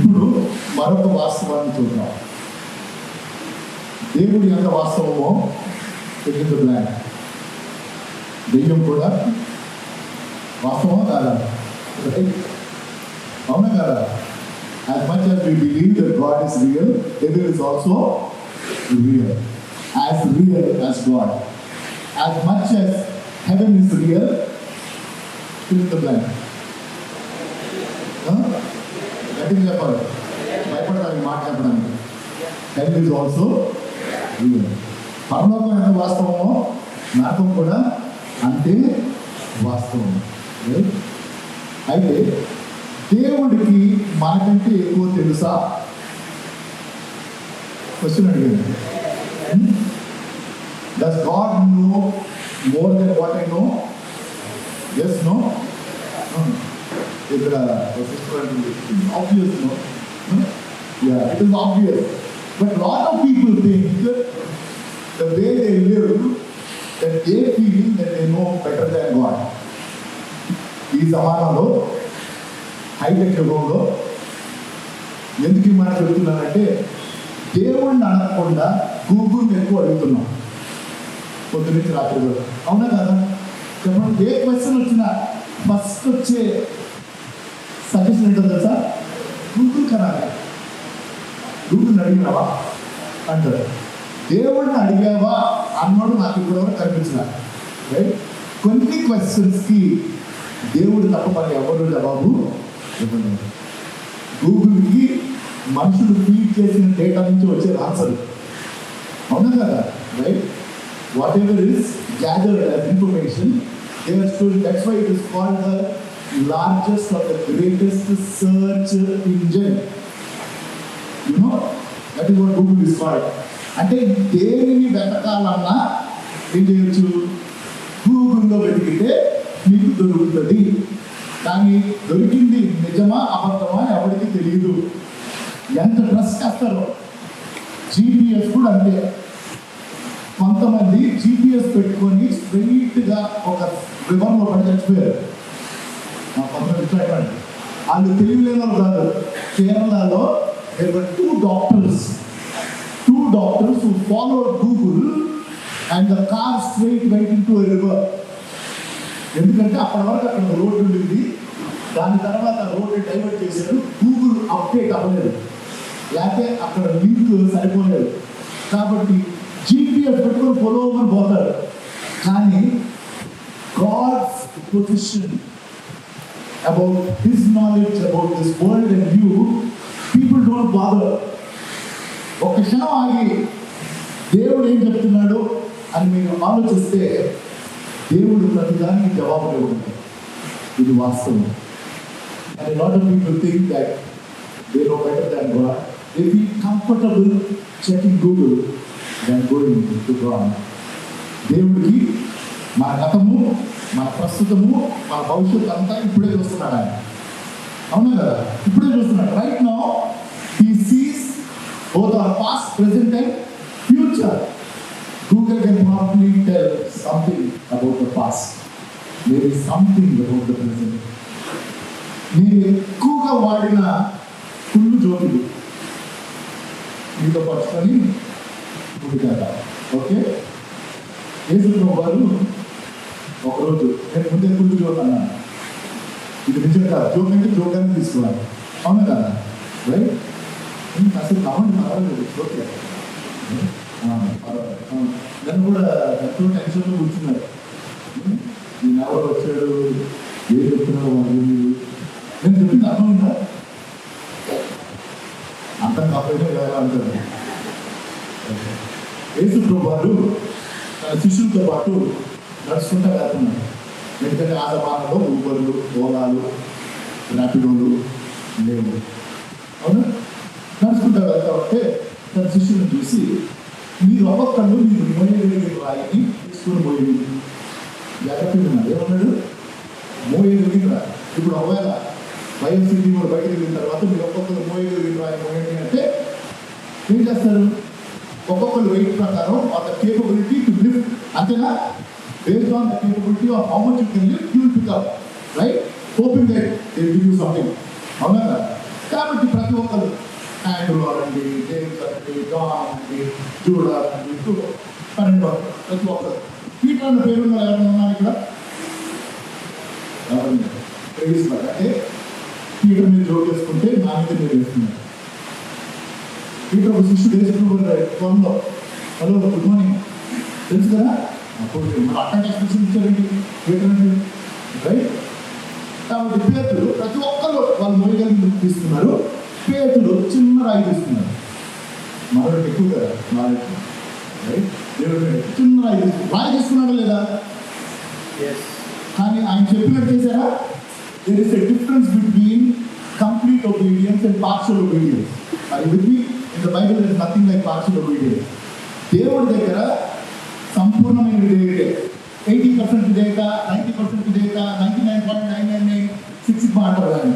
ఇప్పుడు మరొక వాస్తవాన్ని చూద్దాం. దేవుడు ఎంత వాస్తవమో తెలియదు బ్లాంక్. దెయ్యం కూడా వాస్తవం కాదా? అవునా కదా? As much as we believe that God is real, devil is also real. As real as God. As much as heaven is real, fill in the blank. గట్టిగా చెప్పాలి, భయపడతాను మాట చెప్పడానికి. హెల్ ఈజ్ ఆల్సో రియల్. పరలోకం ఎంత వాస్తవమో నరకం కూడా అంతే వాస్తవం. అయితే దేవుడికి మనకంటే ఎక్కువ తెలుసా? క్వశ్చన్ అడిగాను. Does God know more than what I know? Yes, no? ఇక్కడ obvious, no? Yeah, it is obvious. But lot of people think the way they live, that they feel that they know better than God. ఈ సమానంలో hitech యుగంలో ఎందుకు ఈ మాట చెబుతున్నానంటే, దేవుణ్ణి అడగకుండా గూగుల్ని ఎక్కువ అడుగుతున్నాం పొద్దు నుంచి రాత్రి కూడా. అవునా కదా? చెప్పండి, ఏ క్వశ్చన్ వచ్చినా ఫస్ట్ వచ్చే సజెషన్ ఏంటో తెలుసా? గూగుల్ కరాలి. గూగుల్ని అడిగినావా అంటారు. దేవుడిని అడిగావా అన్నాడు నాకు ఇప్పటివరకు కనిపించిన. రైట్? కొన్ని క్వశ్చన్స్కి దేవుడు తప్ప మరి ఎవరు జవాబు ఇవ్వలేదు. గూగుల్కి మనుషులు ఫీడ్ చేసిన డేటా నుంచి వచ్చే ఆన్సర్. అవునా కదా? Right? What ever is gathered as information, that's why it is called the largest or the greatest search engine. You know, that is what Google is called. అంటే దేనిని వెతకాలన్నా ఏం చేయొచ్చు? గూగుల్లో వెతికితే మీకు దొరుకుతుంది. కానీ దొరికింది నిజమా అబద్ధమా ఎవరికి తెలియదు. ఎంత ట్రస్ట్ చేస్తారో. జీపీఎస్ కూడా అంతే. కొంతమంది జీపీఎస్ పెట్టుకొని స్ట్రెయిట్గా ఒక రివర్లో పడి చచ్చిపోయారు. కొంతమంది వాళ్ళు తెలియలేని కాదు. కేరళలో there were two doctors who followed Google and the car straight went into a river. ఎందుకంటే అప్పటి వరకు అక్కడ రోడ్డు ఉండింది. దాని తర్వాత రోడ్డు డైవర్ట్ చేశారు. గూగుల్ అప్డేట్ అవ్వలేదు, లేకపోతే అక్కడ లింక్ సరిపోలేదు. కాబట్టి జీపీఎస్ పెట్టుకొని ఫాలో అవ్వమని పోతారు. కానీ God's position about his knowledge about this world and you, people don't bother. ఒక క్షణం ఆగి దేవుడు ఏం చెప్తున్నాడు అని మీరు ఆలోచిస్తే దేవుడు ప్రతిదానికి జవాబులు ఇవ్వడం. ఇది వాస్తవం. And a lot of people think that they know better than God. They feel comfortable checking Google than going to God. దేవుడికి మన గతము, మన ప్రస్తుతము, మన భవిష్యత్తు అంతా ఇప్పుడే చూస్తున్నాడు ఆయన. అవునా కదా? ఇప్పుడే చూస్తున్నాడు. Right now he sees both our past, present and future. Google can probably tell something about the past, maybe something about the present. నేను ఎక్కువగా వాడిన కుళ్ళు జోకులు మీతో పట్టుకొని పుట్టుకాక. ఓకే, యేసుప్రభు వారు ఒకరోజు, నేను ముందే కుళ్ళు జోక్ అన్నాను, ఇది నిజం కాదు, జోక్ అంటే జోక్ అని తీసుకోవాలి. అవునా కదా? రైట్? అసలు కావాలి పర్వాలేదు, ఓకే పర్వాలేదు. నన్ను కూడా ఎంతో టెన్షన్లో కూర్చున్నారు. నేను ఎవరు వచ్చాడు, ఏం చెప్తున్నావు వాళ్ళు, నేను చెప్పింది అర్థమైందా? అర్థం కాకపోతే ఎలా అంటారు. యేసుప్రభు వారు తన శిష్యులతో పాటు నడుచుకుంటా వెళ్తున్నాడు. ఎందుకంటే ఆ జమానాలో ఊబర్లు, ఓలాలు, ర్యాపిడోలు లేవు. అవునా? నడుచుకుంటా వెళ్తా ఉంటే తన శిష్యులను చూసి, మీరు ఒక్కొక్కళ్ళు మీరు మోయగలిగిన రాయిని తీసుకొని పోయింది. జాగ్రత్తగా ఉన్నారు. ఏమన్నాడు? మోయగలిగిన రాయి. ఇప్పుడు ఒకవేళ వైఎస్సీపీ కూడా బయటకు వెళ్ళిన తర్వాత మీరు ఒక్కొక్కరు మోయగలిగిన రాయి మోయండి అంటే ఏం చేస్తారు? ఒక్కొక్కరు వెయిట్ ప్రకారం ఒక కేపబిలిటీ టు లిఫ్ట్, అంతేనా? based on the capability of how much you can lift, you will pick up, right? Hoping that they will give you something. అవునా? కాబట్టి ప్రతి ఒక్కరు ఆండ్రూ అనండి, జేమ్స్ అనండి, జాన్ అనండి, జూడా అనండి, 12 ప్రతి ఒక్కరు. పీటర్ అన్న పేరు ఎవరైనా ఉన్నారు ఇక్కడ? అంటే పీటర్ మీరు జోక్ చేసుకుంటే నా మీద మీరు వేస్తున్నారు. పీటర్ ఒక శిష్యుడు వేసుకున్న హలో గుడ్ మార్నింగ్ తెలుసు కదా, అప్పుడు మన అట్టంటే ఎక్స్ప్రెషన్ ఇచ్చారండి పీటర్ అండి, రైట్? కాబట్టి పేతుడు ప్రతి ఒక్కరు వాళ్ళు మొయ్యగలిగి తీసుకున్నారు. పేతుడు చిన్న రాయి తీసుకున్నారు. మనోడు ఎక్కువ కదా నాలెడ్జ్, రైట్? దేవుడు చిన్న రాయి తీసుకున్నాడా లేదా? కానీ ఆయన చెప్పినట్టు చేశారా? There is a difference between complete obedience and partial obedience. అది within the Bible there is nothing like partial obedience. దేవుడి దగ్గర సంపూర్ణమైన విధేయతే, 80% విధేయత, 90% విధేయత, 99.999 అంటారు కానీ,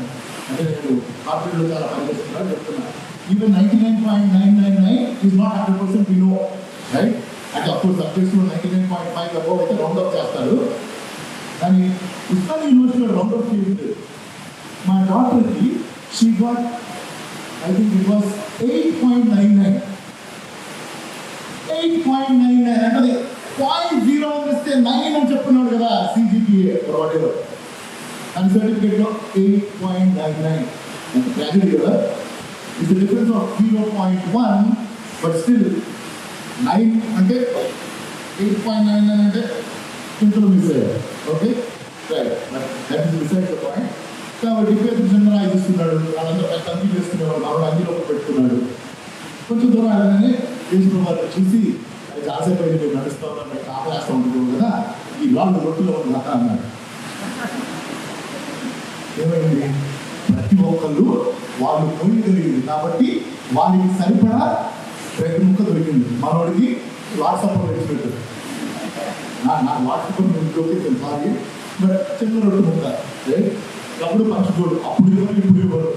అంటే నేను కార్పొరేట్లో చాలా పనిచేస్తున్నారు చెప్తున్నా. Even 99.999 is not 100% we know, right? అంటే అప్పుడు సబ్జెక్ట్స్లో 99.5 అబౌవ్ అయితే రౌండ్ అప్ చేస్తారు. కానీ ఉస్మాన్ యూనివర్సిటీలో రౌండ్ అప్ చేసింది మా డాక్టర్కి. She got I think it was 8.99 అంటే 0.0 ఇస్తే 9 అని చెప్తున్నాడు కదా CGPA వాటెవర్. అండ్ సర్టిఫికేట్లో 8.99 అంటే ట్రాజడీ కదా. It's the difference of 0.1 but still 9 అంటే 8.99 అంటే సింపుల్ మిస్ అయ్యారు. Okay, right, that is beside the point. కాబట్టి పేతుడు చిన్న రాయి తీసుకున్నాడు. వాళ్ళంతా కంపెనీ చేసుకునేవాడు, మనోడు అంగిలో పెట్టుకున్నాడు. కొంచెం దూరం వెళ్ళగానే యేసు వారు చూసి అది చాలాసేపు అయితే మీరు నడుస్తూ ఉన్నారు, మీకు ఆపలేస్తూ ఉంటుంది కదా, ఈ లాంగ్ రొట్టులో ఉన్న అన్నాడు. ఏమైంది? ప్రతి ఒక్కళ్ళు వాళ్ళు పోయగలిగింది కాబట్టి వాళ్ళకి సరిపడా ప్రతి ముక్క దొరికింది. మనోడికి వాట్సాప్లో పెట్టినట్టు నాకు వాట్సాప్ దొరికింది సారీ, బట్ చిన్న రొట్టు ముక్క, రైట్? అప్పుడు పంచుకోడు, అప్పుడు ఇవ్వరు ఇప్పుడు ఇవ్వరు.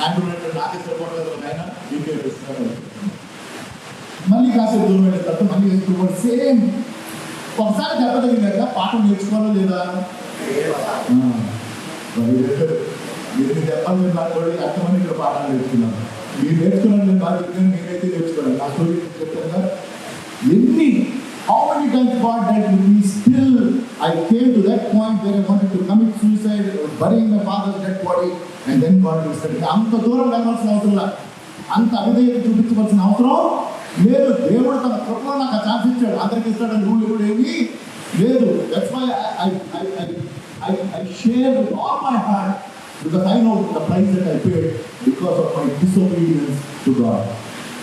ఆండ్రాయిడ్ నాకే సరిపడలేదు ఆయన ఇంకే ఇస్తున్నారు. మళ్ళీ కాసేపు దూరం వెళ్ళిన తర్వాత మళ్ళీ వేసుకోవాలి సేమ్. ఒకసారి దెబ్బతగిన కదా పాఠం నేర్చుకోవాలో లేదా? మీరు దెబ్బలు మీరు నాకు ఎంతమంది ఇక్కడ పాఠాలు నేర్చుకున్నాను. మీరు నేర్చుకున్నాను, నేను బాగా చెప్తాను, నేనైతే నేర్చుకున్నాను. నా స్టోరీ చెప్తాను కదా. ఎన్ని how many times God died with me, still I came to that point where I wanted to commit suicide, burying my father's dead body, and then God restored me. అంత దూరం వెళ్ళవలసిన అవసరం లేదు, అంత అవిధేయత చూపించవలసిన అవసరం లేదు. దేవుడు తన కృపలో నాకు ఆ ఛాన్స్ ఇచ్చాడు. అందరికి ఇస్తాడని రూల్ కూడా ఏమీ లేదు. That's why I share with all my heart because I know the price that I paid because of my disobedience to God.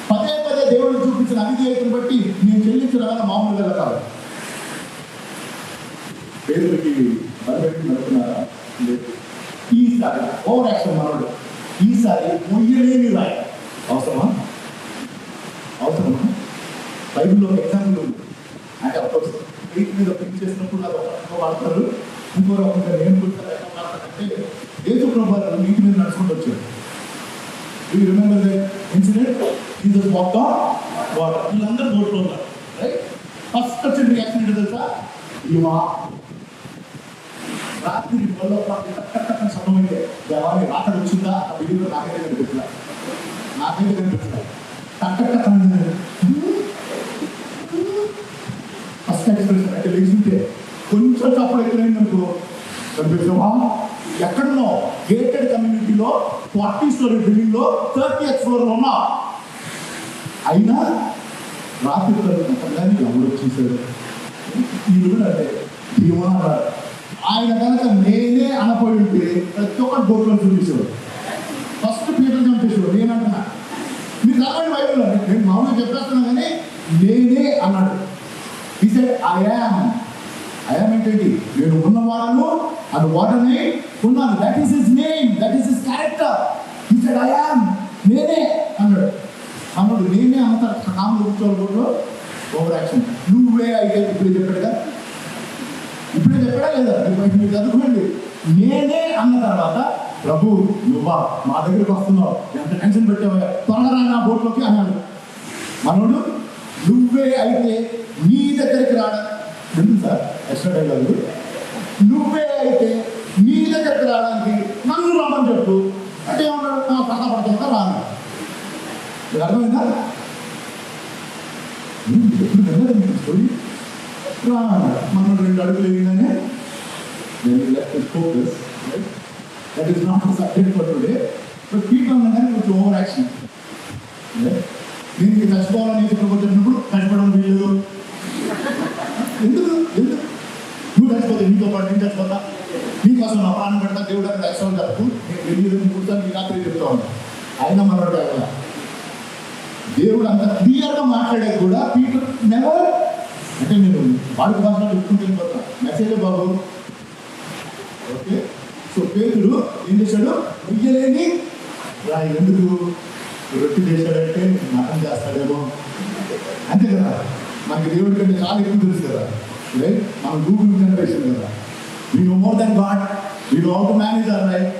పదే పదే దేవుడు చూపించిన అవిధేయతను బట్టి నేను చెల్లించిన వల్ల మామూలుగా కాదు. పేదలకి బలపెట్టి నడుపుతున్నారా? లేదు. ఈసారి ఓవర్ యాక్షన్ మనోడు, ఈసారి మొయ్యలేని రాయి. అవసరమా? బైబిల్లో ఒక ఎగ్జాంపుల్ ఉంది. అంటే అఫ్కోర్స్ వీటి మీద పిక్ చేసినప్పుడు అది ఒక వాడతారు, ఇంకో రకంగా నేను గుర్తారంటే యేసు ప్రభువు నీటి మీద నడుచుకుంటూ వచ్చాడు. You remember that incident? Jesus walked on water. వీళ్ళందరూ బోట్లో ఉన్నారు, రైట్? ఫస్ట్ వచ్చిన రియాక్షన్ ఏంటో తెలుసా? ఇవా రాత్రి 12 సమయం అయితే దేవాన్ని రాత్రి వచ్చిందా ఆ బిల్లు నాకైతే కనిపించలే, ఫస్ట్ ఎక్స్ప్రెషన్ అంటే లేచింటే కొంచెం తప్పుడు ఎక్కడైందనుకో కనిపిస్తావా? ఎక్కడనో గేటెడ్ కమ్యూనిటీలో 40 స్టోరీ బిల్డింగ్ లో 30th ఫ్లోర్ లో ఉన్నా, అయినా రాత్రి కానీ ఎవరు వచ్చేసాడు అంటే భీమా. ఆయన కనుక నేనే అనపోయి ఉంటే ప్రతి ఒక్కటి బోట్లో చూపించాడు. First Peter చంపేసాడు. నేనంటున్నా, మీరు చదవండి బైబిల్లో, నేను మామూలుగా చెప్పేస్తున్నా కానీ నేనే అన్నాడు. He said, I am ఏంటండి? నేను ఉన్నవాడను, అది వాడనే ఉన్నాను. That is his name, that is his character. He said, I am, నేనే అన్నాడు. అన్నాడు నేనే అమ్ముతారు కాములు కూర్చోవడంలో ఓవర్ యాక్షన్. నువ్వే అయితే ఇప్పుడే చెప్పాడుగా, ఇప్పుడే చెప్పాడా లేదా? మీరు చదువుకోండి. నేనే అన్న తర్వాత ప్రభు నువ్వా మా దగ్గరికి వస్తున్నావు, ఎంత టెన్షన్ పెట్టావా, త్వరగా నా బోట్లోకి అన్నాడు. మనోడు నువ్వే అయితే నీ దగ్గరికి రాడా? ఎందుకు సార్ ఎక్స్ట్రా డైలాగు? నువ్వే అయితే నీ దగ్గరికి రావడానికి నన్ను రమ్మని చెప్పు అంటే ఏమన్నాడు? మీకు అర్థమైందా? ఎప్పుడు వెళ్ళదు మీకు స్టోరీ. మనం 2 అడుగులు వేయగానే focus, that is not subject for today. But people అనగానే కొంచెం ఓవర్ యాక్షన్. దీనికి చచ్చిపోవాలని చెప్పినప్పుడు చచ్చిపోవడం వీళ్ళు ఎందుకు ఎందుకు నువ్వు చచ్చిపోతే నీతో పాటు నేను చచ్చిపోతా, నీకోసం నా ప్రాణం పెడతా, దేవుడు అని యాక్షన్ చెప్తూ నేను 3 సార్లు రాత్రి చెప్తా ఉంటాను. అయినా మనోడు కావాలా? దేవుడు అంత క్లియర్గా మాట్లాడేది కూడా పీపుల్ నెవర్, అంటే నేను వాడి భాషలో చెప్పుకుంటే పోతా మెసేజ్ బాబు. ఓకే, సో పేతుడు ఏం చేశాడు? వెయ్యలేని రాయి. ఎందుకు? రొట్టి చేశాడంటే మతం చేస్తాడేమో, అంతే కదా. మనకి దేవుడి కంటే చాలా ఎక్కువ తెలుసు కదా, రైట్? మనం గూగుల్ జనరేషన్ కదా, we know more than God, we know how to manage our life.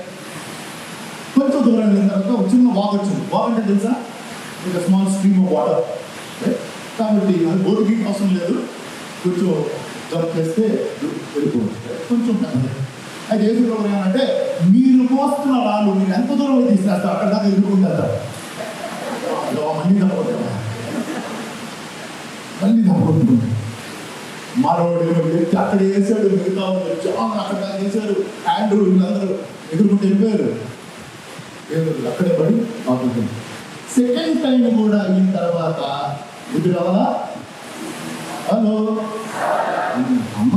కొంచెం దూరం వెళ్ళిన తర్వాత ఒక చిన్న వాక్ వచ్చింది. వాక్ అంటే తెలుసా? ఒక small stream of water, right? కాబట్టి అది బోటుకి అవసరం లేదు, కొంచెం జంప్ చేస్తే వెళ్ళిపోవచ్చు, కొంచెం పెద్దది. అయితే ఏం ప్రోగ్రామ్ అంటే మీరు మోస్తున్న రాళ్ళు మీరు ఎంత దూరం తీసుకొస్తారు అక్కడ దాకా ఎదుర్కొంటారు. మళ్ళీ తప్పకుండా మరోడు వ్యక్తి అక్కడ వేసాడు, మిగతా చాలా అక్కడ చేశారు. ఆండ్రూ వీళ్ళందరూ ఎదుర్కొంటూ వెళ్ళిపోయారు. అక్కడే పడి ఆపుతుంది. సెకండ్ టైం కూడా అయిన తర్వాత ఇది రావాలా? హలో అమ్మ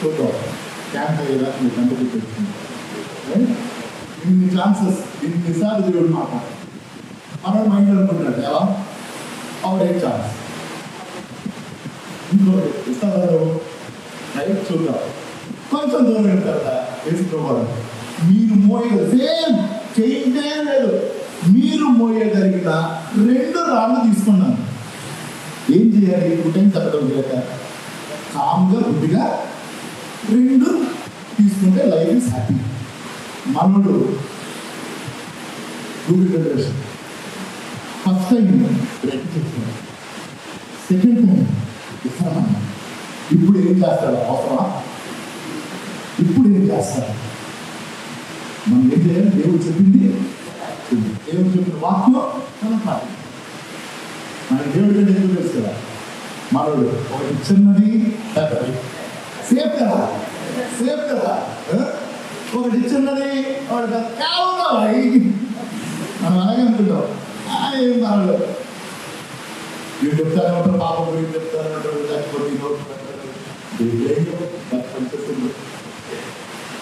చూద్దాం, క్యాంప్ అయ్యేలా మీరు కంపెనీ పెట్టుకుంటారు. ఇన్ని ఛాన్సెస్, ఇన్నిసార్లు దేవుడు మాట మనోడు మైండ్ అనుకుంటున్నాడు ఎలా అవర్ 8 ఛాన్స్ ఇంకో ఇస్తారు, రైట్? చూద్దాం. కొంచెం దూరం వెళ్తారా వేసుకోవాలి. మీరు సేమ్ చేయిందే లేదు, మీరు మోయగలిగిన 2 రాళ్ళు తీసుకున్నాను. ఏం చేయాలి? 2 టైమ్స్ చెప్పడం లేక కామ్గా బుద్ధిగా 2 తీసుకుంటే లైఫ్ ఇస్ హ్యాపీ. మనోడు Google generation first time ready చేస్తున్నాడు, సెకండ్ టైం ఇస్తామా? ఇప్పుడు ఏం చేస్తాడు? అవసరమా? ఇప్పుడు ఏం చేస్తాడు? మనం ఏం చేయాలి? దేవుడు చెప్పింది, దేవుడు చెప్పిన వాక్యం మనం పాటి. మనకి దేవుడి కంటే ఎందుకు తెలుసు కదా. మనోడు ఒకటి చిన్నది పెద్దది, సేఫ్ కదా, సేఫ్ కదా. ఒకటి చిన్నది వాడు కావాలి, మనం అలాగే అనుకుంటాం. ఏం మనలో వీళ్ళు చెప్తారంటారు, పాపం వీళ్ళు చెప్తారంటారు, లేకపోతే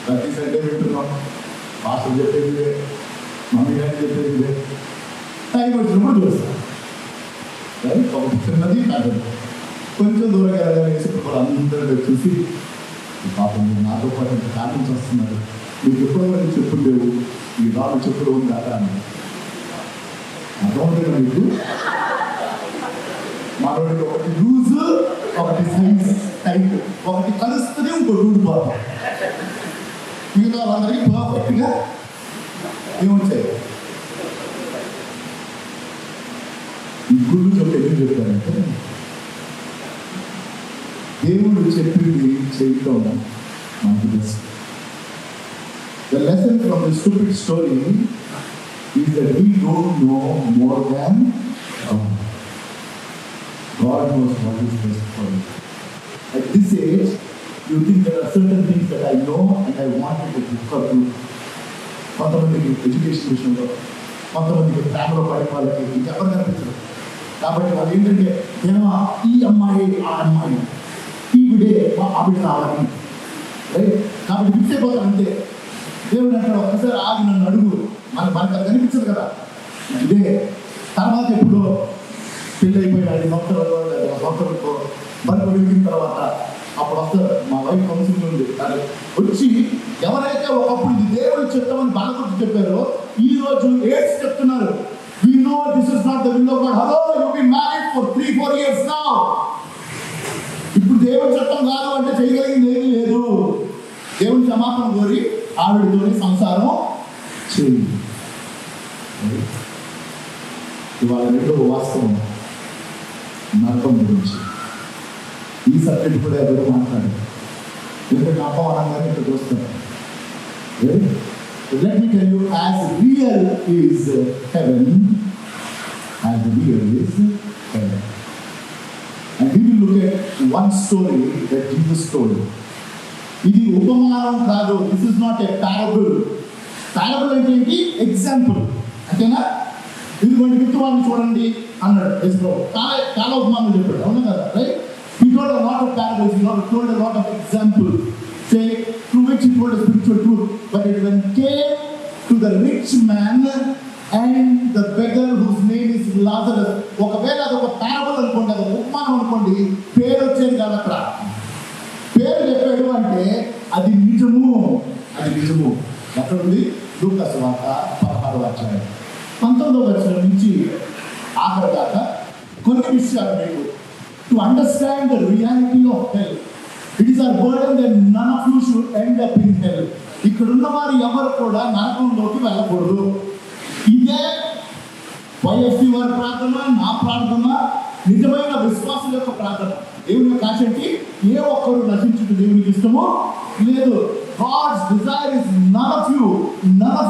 ప్రతి సండే వింటున్నాం, పాస్టర్ చెప్పేది, మమ్మీ గారి చెప్పేది, టైం వచ్చినప్పుడు చూస్తాం. ఒకటి చిన్నది పెద్దది. కొంచెం దూరంగా వేసుకున్న అందరూ చూసి పాపం నాతో పాటు ఇంత కారణించి వస్తున్నారు, మీకు ఎప్పుడో వరకు చెప్పుండేవు, ఈ రాళ్ళు చెప్పులు ఉంది అలా అని అర్థమవుతుంది కదా మీకు. మనోడికి ఒకటి లూజ్, ఒకటి సైజ్ టైట్, ఒకటి కలుస్తుంది, ఇంకోటి ఊడిపోతాం. మిగతా వాళ్ళందరికీ పర్ఫెక్ట్గా ఏమొచ్చాయి. ఈ గుళ్ళు చెప్పి ఏం చెప్పారంటే దేవుడు చెప్పింది చేయటం మనకు best. The lesson from the stupid story is that we don't know more than God. God knows what is best for you. At this age, you think there are certain things that I know and I want you to prefer to. కొంతమందికి education విషయంలో, కొంతమందికి ఫ్యామిలీలో పడిన వాళ్ళకి ఇంకెవరు కనిపించరు. కాబట్టి వాళ్ళు ఏంటంటే ఈ అమ్మాయి ఆ అమ్మాయి, ఈవిడే ఆవిడ కావాలి, రైట్? కాబట్టి ఫిక్స్ అయిపోతాం అంతే. దేవుడు అంటాడు ఒకసారి ఆగి నన్ను అడుగు, మనకు అది కనిపించదు కదా. ఇదే తర్వాత ఎప్పుడో పెళ్ళి అయిపోయిన 5 సంవత్సరాలు లేదా 1 సంవత్సరంతో భర్త వెలిగిన తర్వాత అప్పుడు వస్తారు. మా వైఫ్ కౌన్సిలింగ్ ఉంది, వచ్చి ఎవరైతే ఒకప్పుడు ఇది దేవుడు చెప్తామని బాలకొట్టి చెప్పారో ఈ రోజు ఏడ్స్ చెప్తున్నారు. We know this is not the will of God. Hello, you've been married for 3-4 years now. ఇప్పుడు దేవుడు చట్టం కాదు అంటే చేయగలిగింది ఏమీ లేదు. దేవుని క్షమాపణ కోరి ఆవిడతోని సంసారం చేయండి. ఇవాళ 2వ వాస్తవం నరకం గురించి. ఈ సబ్జెక్ట్ కూడా ఎవరు మాట్లాడారు, ఎందుకంటే అపవాదంగానే ఇక్కడికి వస్తారు. Let me tell you, as real is heaven, one story that Jesus told. ఇది ఉపమానం కాదు. This is not a parable. Parable అంటే ఏంటి? ఎగ్జాంపుల్. అంతేనా? ఇదిగోండి విత్తువాడిని చూడండి అన్నాడు యేసు. చాలా ఉపమానం చెప్పాడు, అవునా కదా? Right? He told a lot of parables, he told a lot of examples, say, through which he told a spiritual truth. But when it came to the rich man and the beggar whose name is Lazarus, ఒకవేళ అది ఒక parable అనుకోండి, అది ఉపమానం అనుకోండి, పేరు వచ్చేది కాదు. అక్కడ పేరు చెప్పాడు అంటే అది నిజము. అది నిజము. ఎక్కడ ఉంది? లూకా సువార్త 16వ అధ్యాయం 19వ వచనం నుంచి ఆఖరి దాకా కొన్ని విషయాలు మీకు to understand the reality of hell. It is our burden that none of you should end up in hell. ఇక్కడ ఉన్న వారు ఎవరు కూడా నరకంలోకి వెళ్ళకూడదు. ఇదే వైఎస్పీ వారి ప్రార్థన, నా ప్రార్థన, నిజమైన విశ్వాసం యొక్క ప్రార్థన. దేవుని యొక్క ఆశ ఏంటి? ఏ ఒక్కరు నశించుట దేవునికి ఇష్టమో లేదు. God's desire is none of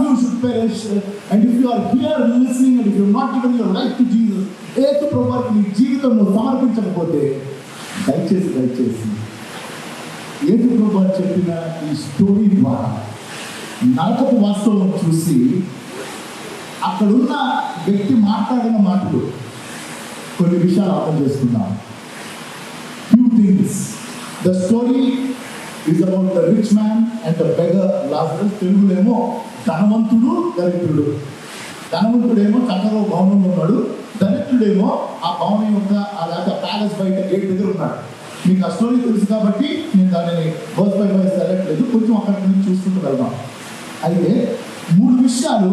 you should perish. And if you are here listening and if you have not given your life to Jesus, యేసు ప్రభువుకి నీ జీవితంలో సమర్పించకపోతే దయచేసి యేసు ప్రభువు చెప్పిన ఈ స్టోరీ ద్వారా నరకపు వాస్తవం చూసి అక్కడున్న వ్యక్తి మాట్లాడిన మాటలు కొన్ని విషయాలు అర్థం చేసుకున్నాం. Few things. The story is about the rich man and the beggar Lazarus. తెలుగులేమో ధనవంతుడు దరిద్రుడు. ధనవంతుడేమో చక్కగా భవనంలో ఉన్నాడు, దరిద్రుడేమో ఆ భవనం యొక్క అలాగే ప్యాలెస్ బయట గేట్ దగ్గర ఉన్నాడు. మీకు ఆ స్టోరీ తెలుసు కాబట్టి నేను దానిని వర్స్ బై వర్స్ వెళ్ళట్లేదు, కొంచెం అక్కడి నుంచి చూసుకుంటూ వెళ్దాం. అయితే 3 విషయాలు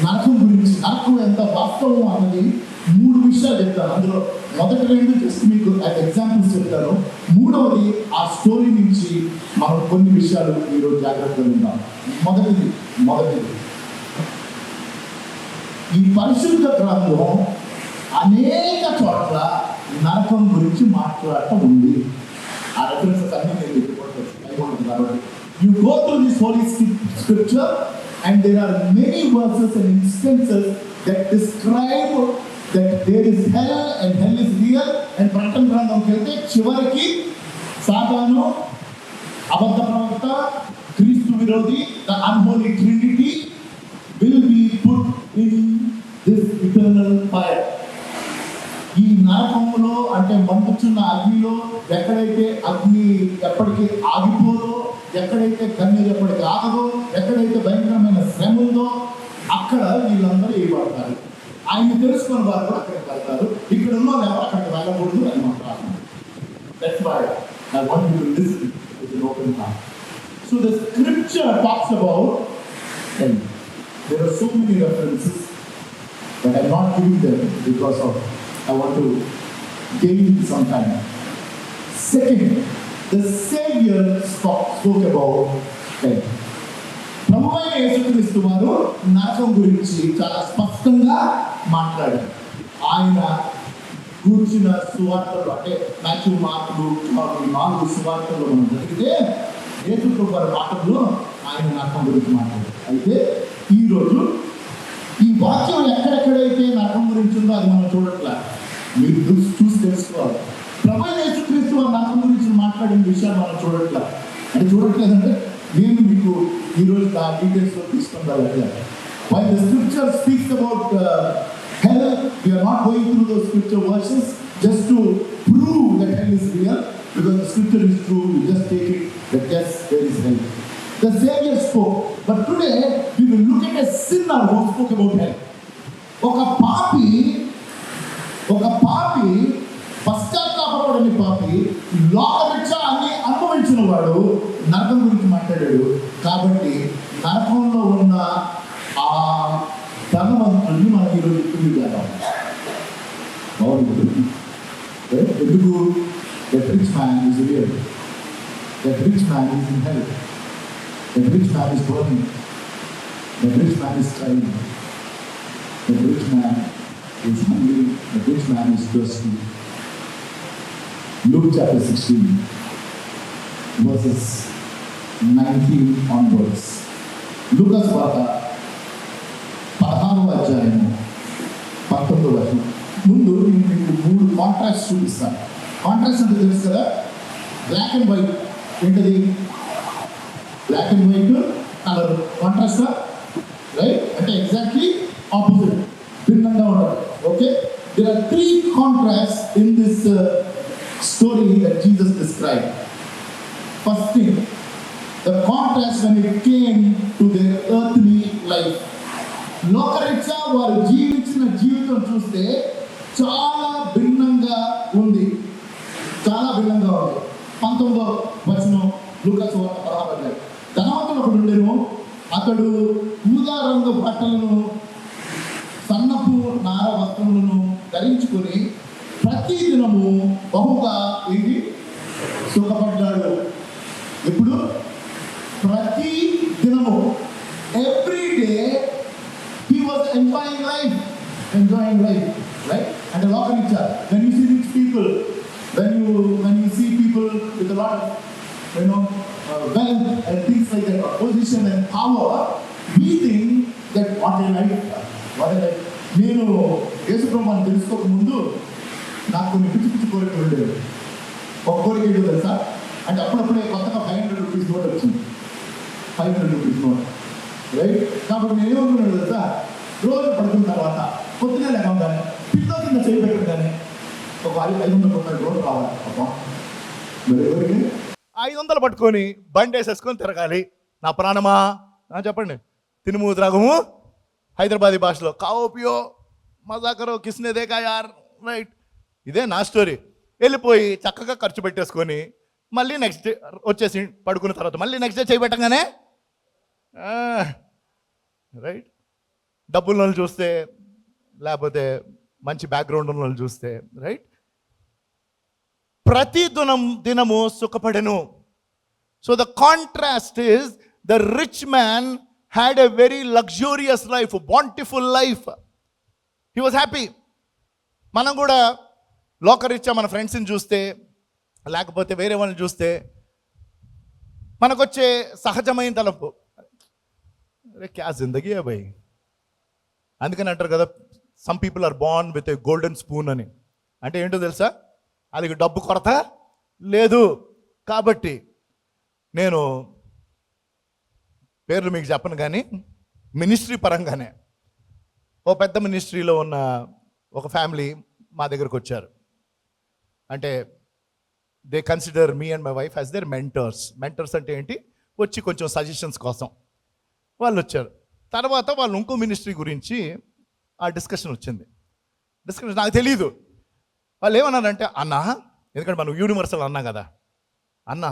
నరకం గురించి, నరకం ఎంత వాస్తవం అన్నది 3 విషయాలు చెప్తాను. అందులో మొదటి 2 జస్ట్ మీకు ఎగ్జాంపుల్స్ చెప్తాను. 3వది ఆ స్టోరీ నుంచి మనం కొన్ని విషయాలు ఈరోజు జాగ్రత్తగా విందాం. మొదటిది ఈ పరిశుద్ధ గ్రంథం అనేక చోట్ల నరకం గురించి మాట్లాడటం ఉంది. ఆ రెఫరెన్సెస్ అన్ని నేను అయిపోతుంది కాబట్టి you go through this holy scripture and there are many verses and instances that describe that there is hell and hell is real. And ప్రకటన గ్రంథంకి వెళ్తే చివరికి సాతాను, అబద్ధ ప్రవక్త, క్రీస్తు విరోధి, the unholy trinity will be put in this eternal fire. ఈ నరకంలో అంటే మండుచున్న అగ్నిలో ఎక్కడైతే అగ్ని ఎప్పటికీ ఆగిపోదో, ఎక్కడైతే కన్నీరు ఎప్పటికీ ఆగదో, ఎక్కడైతే భయంకరమైన శ్రమ ఉందో అక్కడ వీళ్ళందరూ వేయబడతారు. ఆయన తెలుసుకున్న వారు కూడా అక్కడికి వెళ్తారు. ఇక్కడ ఉన్న వాళ్ళు ఎవరు అక్కడికి వెళ్ళకూడదు అని మాట్లాడుతున్నారు. That's why I want you to listen with an open heart. So the scripture talks about hell. There are so many references, but I'm not giving them because of I want to gain some time. Second, the Savior spoke about hell. ప్రభువైన యేసుక్రీస్తు వారు నరకం గురించి చాలా స్పష్టంగా మాట్లాడారు. ఆయన కూర్చున్న సువార్తలు అంటే మాథ్యూ, మార్కు, 4 సువార్తలు మనం జరిగితే యేసు వారి మాటల్లో ఆయన నరకం గురించి మాట్లాడారు. అయితే ఈరోజు ఈ వాక్యం ఎక్కడెక్కడైతే నరకం గురించి ఉందో అది మనం చూడట్లా. మీరు చూసి తెలుసుకోవాలి. ప్రభువైన యేసుక్రీస్తు వారు నరకం గురించి మాట్లాడిన విషయాలు మనం చూడట్లా. అంటే చూడట్లేదంటే నేను మీకు ఈరోజు ఆ డీటెయిల్స్లో తీసుకొని వెళ్ళట్లేదు. While the scripture speaks about hell, we are not going through those scripture verses just to prove that hell is real, because the scripture is true. You just take it that yes, there is hell. The Savior spoke, but today we will look at a sinner who spoke about hell. ఒక పాపి పశ్చాత్తాపపడని పాపి, లోకరక్ష అని అనుభవించిన వాడు నరకం గురించి మాట్లాడాడు. కాబట్టి నరకంలో ఉన్న ఆ ధనవంతుడిని మనం ఈరోజు చూద్దాం. ఎందుకు? That rich man is real. That rich man is in hell. That rich man is burning. That rich man is crying. That rich man is hungry. That rich man is thirsty. Luke chapter 16, verses 19 onwards. Lucas వార్త 16వ అధ్యాయము 19వ వచనం. ముందు నేను మీకు 3 contrast చూపిస్తాను. Contrast అంటే తెలుసు కదా, బ్లాక్ అండ్ వైట్. ఏంటది? Black and white colour contrast, right? అంటే ఎగ్జాక్ట్లీ ఆపోజిట్, భిన్నంగా ఉంటారు. Okay, there are three contrasts in this story that Jesus described. First thing, the contrast when it came to their earthly life. లోకరీత్యా వారు జీవించిన జీవితం చూస్తే చాలా భిన్నంగా ఉంది, చాలా భిన్నంగా ఉంది. 19వ వచనం లూకా సువార్త 16వ అధ్యాయం. ధనవంతుడు ఒకడు ఉండెను, అతడు ఊదా రంగు బట్టలను సన్నపు నార వస్త్రములను ధరించుకొని ప్రతి దినము బహుగా ఏంటి సుఖపడ్డాడు. ఇప్పుడు ప్రతి దినము, every day he was enjoying life, right? And a lot of each other. When you see rich people, when you see people with a lot of wealth and things like that, position and power, we think that what a life. నేను యేసుప్రభువుని తెలుసుకోక ముందు నాకు కొన్ని పిచ్చి పిచ్చి కోరికలు ఉండేవి. ఒక కోరిక ఏంటో తెలుసా? అంటే అప్పుడప్పుడే కొత్తగా 500 రూపీస్ నోట్ వచ్చింది, 500 రూపీస్ నోట్, రైట్? కాబట్టి నేను ఏమనుకున్నాను తెలుసా, రోజు పడుకున్న తర్వాత పొద్దునే లేకుండా పిల్లో కింద చేయి పెట్టగానే ఒక 500 రూపాయలు రోజు రావాలి. అబ్బా, మరి ఎవరికి 500 పట్టుకొని బండి వేసేసుకొని తిరగాలి. నా ప్రాణమా చెప్పండి, తినుము త్రాగము హైదరాబాదీ భాషలో కావో పియో మజా కరో కిస్నే దేకా యార్, రైట్? ఇదే నా స్టోరీ. వెళ్ళిపోయి చక్కగా ఖర్చు పెట్టేసుకొని మళ్ళీ నెక్స్ట్ డే వచ్చేసి పడుకున్న తర్వాత మళ్ళీ నెక్స్ట్ డే చేయబెట్టగానే రైట్, డబ్బుల వాళ్ళు చూస్తే, లేకపోతే మంచి బ్యాక్గ్రౌండ్ ఉన్న వాళ్ళు చూస్తే, రైట్? ప్రతి దినము సుఖపడెను. So the contrast is the rich man had a very luxurious life, bountiful life. He was happy. మనం కూడా లోకరీత్యా మన ఫ్రెండ్స్ని చూస్తే, లేకపోతే వేరే వాళ్ళని చూస్తే మనకొచ్చే సహజమైన తలపు, అరే క్యా జిందగీ హై భయ్. అందుకని అంటారు కదా, some people are born with a golden spoon అని. అంటే ఏంటో తెలుసా? అది డబ్బు కొరత లేదు. కాబట్టి నేను పేర్లు మీకు చెప్పను, కానీ మినిస్ట్రీ పరంగానే ఓ పెద్ద మినిస్ట్రీలో ఉన్న ఒక ఫ్యామిలీ మా దగ్గరకు వచ్చారు. అంటే they consider me and my wife as their mentors. Mentors అంటే ఏంటి? వచ్చి కొంచెం సజెషన్స్ కోసం వాళ్ళు వచ్చారు. తర్వాత వాళ్ళు ఇంకో మినిస్ట్రీ గురించి ఆ డిస్కషన్ వచ్చింది. డిస్కషన్ నాకు తెలీదు. వాళ్ళు ఏమన్నారంటే, అన్నా, ఎందుకంటే మనం యూనివర్సల్ అన్నా కదా, అన్నా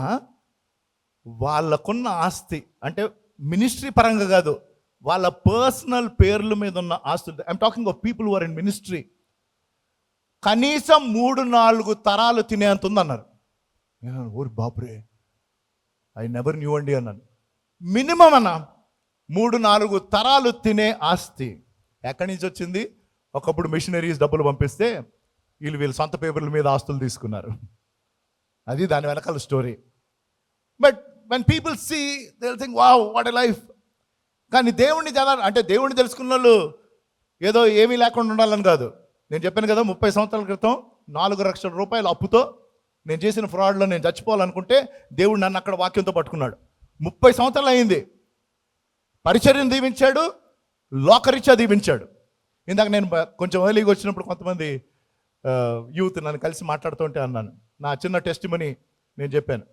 వాళ్ళకున్న ఆస్తి అంటే మినిస్ట్రీ పరంగా కాదు, వాళ్ళ పర్సనల్ పేర్ల మీద ఉన్న ఆస్తులు, I'm talking of people who are in ministry, కనీసం 3-4 తరాలు తినేంత ఉందన్నారు. ఓరి బాపురే, ఐ నెవర్ న్యూ అండి అన్నాను. మినిమం అన్న 3-4 తరాలు తినే ఆస్తి ఎక్కడి నుంచి వచ్చింది? ఒకప్పుడు మిషనరీస్ డబ్బులు పంపిస్తే వీళ్ళు సొంత పేపర్ల మీద ఆస్తులు తీసుకున్నారు. అది దాని వెనకాల story. But when people see, they'll think, wow, what a life. కానీ దేవుణ్ణి అంటే దేవుణ్ణి తెలుసుకున్న వాళ్ళు ఏదో ఏమీ లేకుండా ఉండాలని కాదు. నేను చెప్పాను కదా, 30 సంవత్సరాల క్రితం 4 లక్షల రూపాయల అప్పుతో నేను చేసిన ఫ్రాడ్లో నేను చచ్చిపోవాలనుకుంటే దేవుడు నన్ను అక్కడ వాక్యంతో పట్టుకున్నాడు. 30 సంవత్సరాలు అయింది. పరిచర్యను దీవించాడు, లోకరీత్యా దీవించాడు. ఇందాక నేను కొంచెం ఎర్లీగా వచ్చినప్పుడు కొంతమంది యూత్ నన్ను కలిసి మాట్లాడుతుంటే అన్నాను, నా చిన్న టెస్టిమనీ నేను చెప్పాను.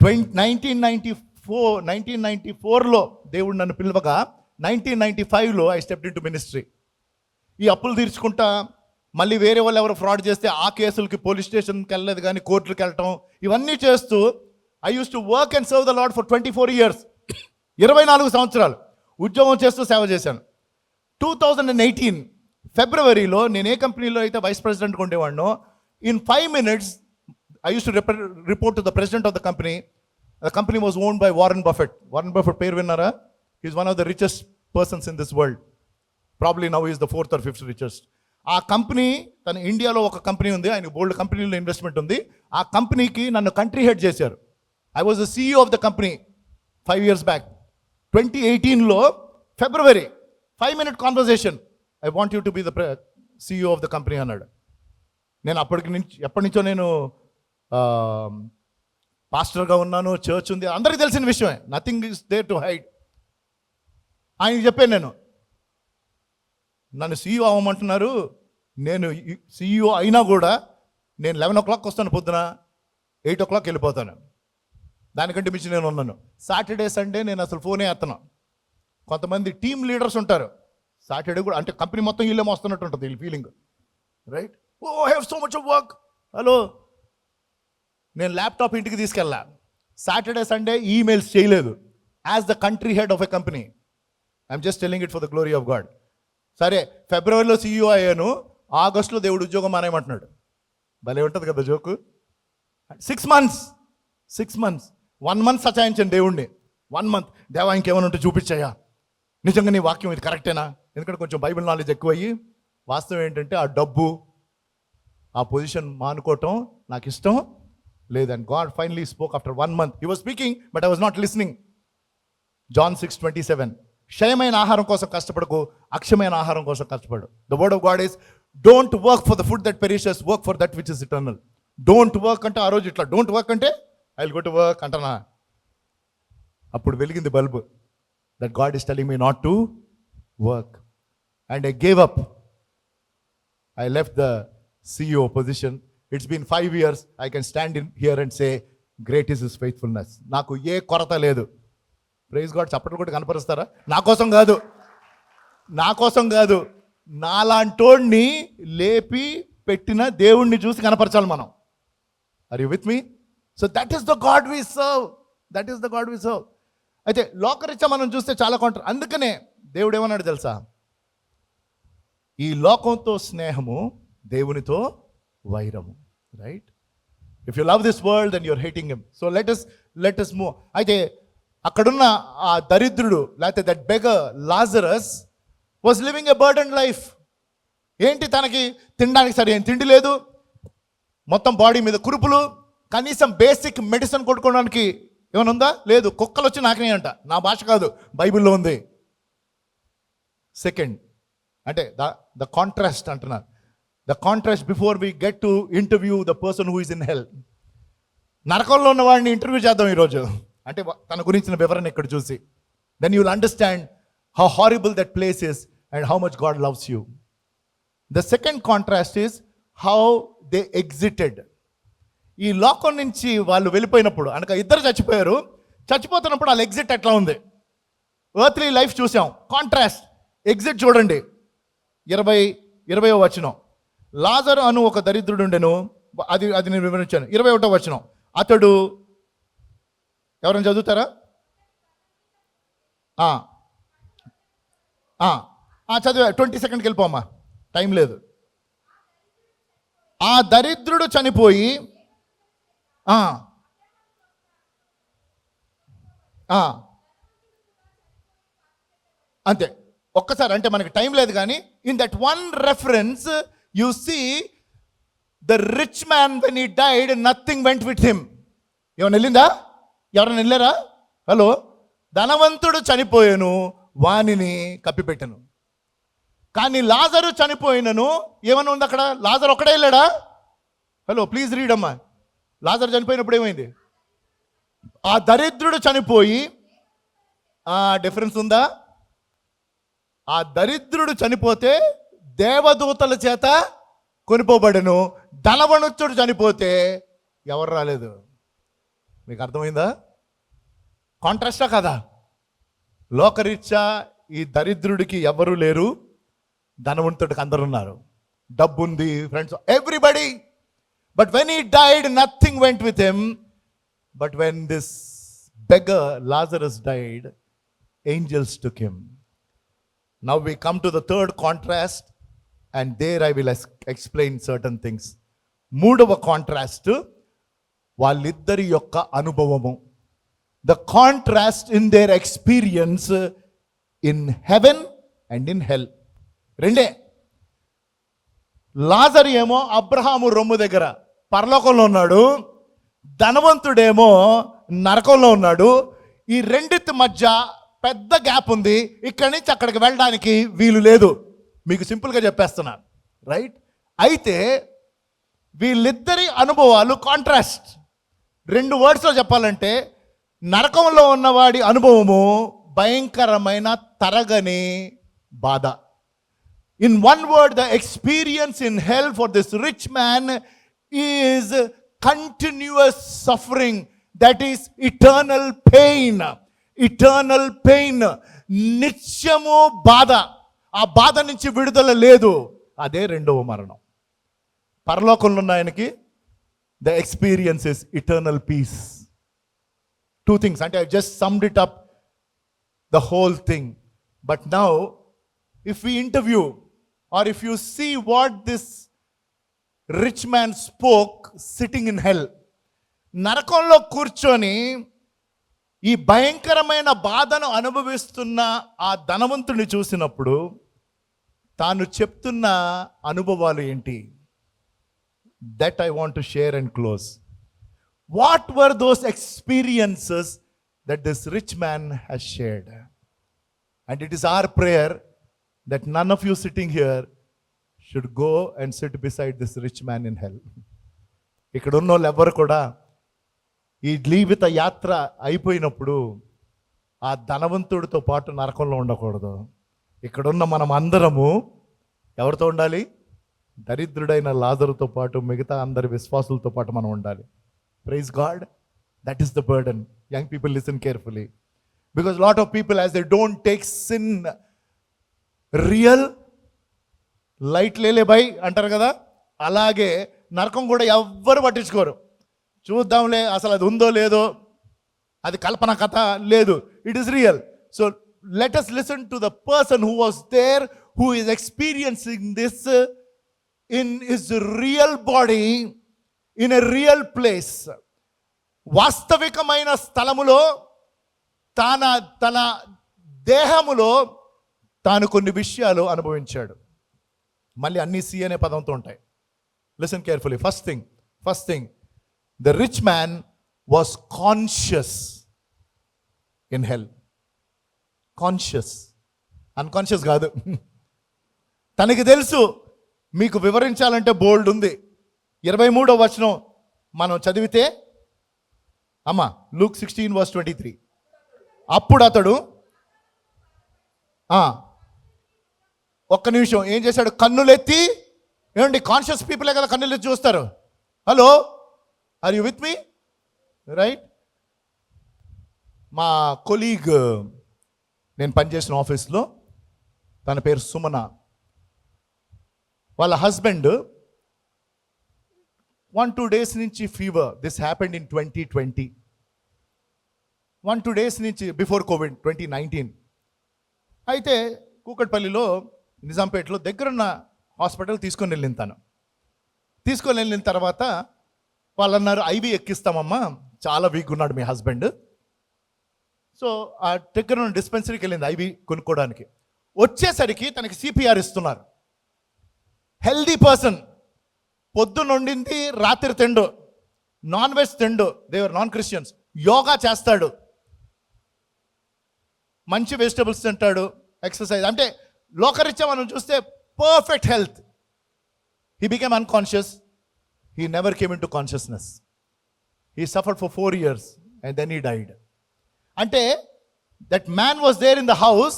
1994లో దేవుడు నన్ను పిలవగా 1995లో ఐ స్టెప్డ్ ఇంటూ మినిస్ట్రీ. ఈ అప్పులు తీర్చుకుంటా, మళ్ళీ వేరే వాళ్ళు ఎవరు ఫ్రాడ్ చేస్తే ఆ కేసులకి పోలీస్ స్టేషన్కి వెళ్ళలేదు, కానీ కోర్టులకు వెళ్ళటం, ఇవన్నీ చేస్తూ I use to work and serve the lord for 24 years. 24 సంవత్సరాలు ఉద్యోగం చేస్తూ సేవ చేశాను. 2018 ఫిబ్రవరిలో నేను ఏ కంపెనీలో అయితే వైస్ ప్రెసిడెంట్గా ఉండేవాడినో, in 5 minutes I used to report to the president of the company. The company was owned by Warren Buffett. Warren Buffett పేరు విన్నారా? He is one of the richest persons in this world. Probably now he is the 4th or 5th richest. ఆ company, తన ఇండియాలో ఒక company ఉంది, ఆయన బోల్డ్ కంపెనీలో investment ఉంది. ఆ కంపెనీకి నన్ను కంట్రీ హెడ్ చేశారు. I was the CEO of the company 5 years back. 2018లో నేను ఎప్పటి నుంచో నేను పాస్టర్గా ఉన్నాను, చర్చ్ ఉంది, అందరికీ తెలిసిన విషయమే. Nothing is there to hide. ఆయనకి చెప్పాను, నన్ను CEO అవ్వమంటున్నారు, నేను CEO అయినా కూడా నేను 11 o'clock వస్తాను, పొద్దున 8 o'clock వెళ్ళిపోతాను, దానికంటే మించి నేను ఉన్నాను. సాటర్డే సండే నేను అసలు ఫోనే ఎత్తను. కొంతమంది టీమ్ లీడర్స్ ఉంటారు, సాటర్డే కూడా అంటే కంపెనీ మొత్తం వీళ్ళేమో వస్తున్నట్టు ఉంటుంది వీళ్ళ feeling, right? Oh I have so much of work. Hello, నేను ల్యాప్టాప్ ఇంటికి తీసుకెళ్ళా, సాటర్డే సండే ఈమెయిల్స్ చేయలేదు. As the country head of a company, I'm just telling it for the glory of God. సరే, ఫిబ్రవరిలో CEO అయ్యాను, ఆగస్టులో దేవుడు ఉద్యోగం మానేయమంటున్నాడు. భలే ఉంటుంది కదా జోకు. 6 months 1 month సచాయించండి దేవుణ్ణి. 1 month, దేవా ఇంకేమైనా ఉంటే చూపించాయా, నిజంగా నీ వాక్యం ఇది కరెక్టేనా? ఎందుకంటే కొంచెం బైబిల్ నాలెడ్జ్ ఎక్కువయ్యి, వాస్తవం ఏంటంటే ఆ డబ్బు, ఆ పొజిషన్ మానుకోవటం నాకు ఇష్టం లేదని. God finally spoke after 1 month. He was speaking but I was not listening. John 6:27. క్షయమైన ఆహారం కోసం కష్టపడకు, అక్షయమైన ఆహారం కోసం కష్టపడు. The word of God is don't work for the food that perishes, work for that which is eternal. Don't work అంటే ఆ రోజు ఇట్లా డోంట్ వర్క్ అంటే I will go to work అంటనా. అప్పుడు వెలిగింది bulb, that God is telling me not to work. And I gave up. I left the CEO position. It's been 5 years. I can stand in here and say great is his faithfulness. నాకు ఏ కొరత లేదు. Praise God. చప్పట్లు కూడా కనపరుస్తారా? నా కోసం కాదు, నాలాంటోడిని లేపి పెట్టిన దేవుణ్ణి చూసి కనపరచాలి మనం. Are you with me? So that is the God we serve. అయితే లోకరీత్యా మనం చూస్తే చాలా కొంటారు. అందుకనే దేవుడు ఏమన్నాడు తెలుసా? ఈ లోకంతో స్నేహము, దేవునితో వైరము. Right? If you love this world then you're hating him. So let us move. అయితే అక్కడున్న ఆ దరిద్రుడు, లేకపోతే that beggar Lazarus was living a burden life. ఏంటి, తనకి తినడానికి సరైన తిండి లేదు, మొత్తం బాడీ మీద కురుపులు, కనీసం బేసిక్ మెడిసిన్ కొట్టుకోవడానికి ఏమైనా ఉందా? లేదు. కుక్కలు వచ్చి నాకనే అంట. నా భాష కాదు, బైబిల్లో ఉంది. సెకండ్ అంటే ద కాంట్రాస్ట్ అంటున్నారు. The contrast before we get to interview the person who is in hell. నరకంలో ఉన్న వాడిని ఇంటర్వ్యూ చేద్దాం ఈరోజు. అంటే తన గురించిన వివరణ ఇక్కడ చూసి, then you will understand how horrible that place is and how much God loves you. The second contrast is how they exited. ఈ లోకం నుంచి వాళ్ళు వెళ్ళిపోయినప్పుడు, అనగా ఇద్దరు చచ్చిపోతున్నప్పుడు వాళ్ళ ఎగ్జిట్ ఎట్లా ఉంది? ఎర్త్లీ లైఫ్ చూసాం. కాంట్రాస్ట్, ఎగ్జిట్ చూడండి. 20వ వచనం. లాజరు అను ఒక దరిద్రుడు ఉండెను. అది నేను వివరించాను. 21వ వచనం. అతడు, ఎవరైనా చదువుతారా? చదివా. 22nd వెళ్ళిపోమ్మా, టైం లేదు. ఆ దరిద్రుడు చనిపోయి అంతే. ఒక్కసారి అంటే మనకి టైం లేదు కానీ, in that one reference you see the rich man when he died nothing went with him. ఏమైనా వెళ్ళిందా? ఎవరైనా వెళ్ళారా? హలో. ధనవంతుడు చనిపోయాను, వాణిని కప్పిపెట్టను. కానీ లాజరు చనిపోయినను ఏమన్నా ఉంది అక్కడ? లాజరు ఒక్కడే వెళ్ళాడా? హలో, ప్లీజ్ రీడ్ అమ్మా. లాజరు చనిపోయినప్పుడు ఏమైంది? ఆ దరిద్రుడు చనిపోయి, డిఫరెన్స్ ఉందా? ఆ దరిద్రుడు చనిపోతే దేవదూతల చేత కొనిపోబడను. ధనవంతుడు చనిపోతే ఎవరు రాలేదు. మీకు అర్థమైందా? కాంట్రాస్టా కదా? లోకరీత్యా ఈ దరిద్రుడికి ఎవరు లేరు, ధనవంతుడికి అందరు ఉన్నారు, డబ్బు ఉంది, friends, everybody. But when he died nothing went with him. But when this beggar Lazarus died, angels took him. Now we come to the third contrast, and there I will explain certain things. మూడవ contrast వాళ్ళిద్దరి యొక్క అనుభవము. The contrast in their experience in heaven and in hell. రెండే. లాజరు ఏమో అబ్రహాము రొమ్ము దగ్గర పరలోకంలో ఉన్నాడు, ధనవంతుడేమో నరకంలో ఉన్నాడు. ఈ రెండిటి మధ్య పెద్ద గ్యాప్ ఉంది. ఇక్కడి నుంచి అక్కడికి వెళ్ళడానికి వీలు లేదు. మీకు సింపుల్గా చెప్పేస్తున్నా, రైట్? అయితే వీళ్ళిద్దరి అనుభవాలు కాంట్రాస్ట్. 2 వర్డ్స్లో చెప్పాలంటే, నరకంలో ఉన్నవాడి అనుభవము భయంకరమైన తరగని బాధ. In one word, the experience in hell for this rich man is continuous suffering, that is eternal pain. Eternal pain, నిత్యము బాధ. ఆ బాధ నుంచి విడుదల లేదు. అదే 2వ మరణం. పరలోకంలో ఉన్న ఆయనకి the experience is eternal peace. 2 things. అంటే I just summed it up, the whole thing. But now, if we interview or if you see what this rich man spoke sitting in hell, నరకంలో కూర్చొని ఈ భయంకరమైన బాధను అనుభవిస్తున్న ఆ ధనవంతుని చూసినప్పుడు తాను చెప్తున్న అనుభవాలు ఏంటి? That I want to share and close. What were those experiences that this rich man has shared? And it is our prayer that none of you sitting here should go and sit beside this rich man in hell. ఇక్కడ ఉన్న వాళ్ళు ఎవరు కూడా ఈ జీవిత యాత్ర అయిపోయినప్పుడు ఆ ధనవంతుడితో పాటు నరకంలో ఉండకూడదు. ఇక్కడున్న మనం అందరము ఎవరితో ఉండాలి? దరిద్రుడైన లాజరుతో పాటు మిగతా అందరి విశ్వాసులతో పాటు మనం ఉండాలి. Praise God. That is the burden. Young people listen carefully, because lot of people as they don't take sin real, light లేలే బై అంటారు కదా, అలాగే నరకం కూడా ఎవ్వరు పట్టించుకోరు. చూద్దాంలే, అసలు అది ఉందో లేదో, అది కల్పన కథ లేదు, it is real. So let us listen to the person who was there, who is experiencing this in his real body, in a real place. వాస్తవికమైన స్థలములో తన దేహములో తాను కొన్ని విషయాలు అనుభవించాడు. మళ్ళీ అన్ని సి అనే పదంతో ఉంటాయి. Listen carefully. First thing, the rich man was conscious in hell. Conscious, unconscious కాదు. తనకి తెలుసు. మీకు వివరించాలంటే బోల్డ్ ఉంది. 23వ వచనం మనం చదివితే, అమ్మా, లూక్ 16:23. అప్పుడు అతడు ఒక్క నిమిషం ఏం చేశాడు? కన్నులెత్తి, ఏమండి, కాన్షియస్ పీపులే కదా కన్నులెత్తి చూస్తారు. Hello, are you with me? Right. మా కొలీగ్, నేను పనిచేసిన ఆఫీస్లో, తన పేరు సుమన. వాళ్ళ హస్బెండ్ 1-2 days నుంచి fever. This happened in 2020. 1-2 days నుంచి బిఫోర్ కోవిడ్ 2019. అయితే కూకట్పల్లిలో, నిజాంపేటలో దగ్గరున్న హాస్పిటల్ తీసుకొని వెళ్ళిన తర్వాత వాళ్ళు అన్నారు, ఐవి ఎక్కిస్తామమ్మా, చాలా వీక్ ఉన్నాడు మీ హస్బెండ్. సో ఆ దగ్గర ఉన్న డిస్పెన్సరీకి వెళ్ళింది ఐవి కొనుక్కోవడానికి. వచ్చేసరికి తనకి సిపిఆర్ ఇస్తున్నారు. హెల్దీ పర్సన్, పొద్దున్న వండింది రాత్రి తిండు, నాన్ వెజ్ తిండు, దేవర్ నాన్ క్రిస్టియన్స్, యోగా చేస్తాడు, మంచి వెజిటబుల్స్ తింటాడు, ఎక్సర్సైజ్, అంటే లోకరీత్యా మనం చూస్తే perfect health. He became unconscious. He never came into consciousness. He suffered for 4 years and then he died. అంటే that man was there in the house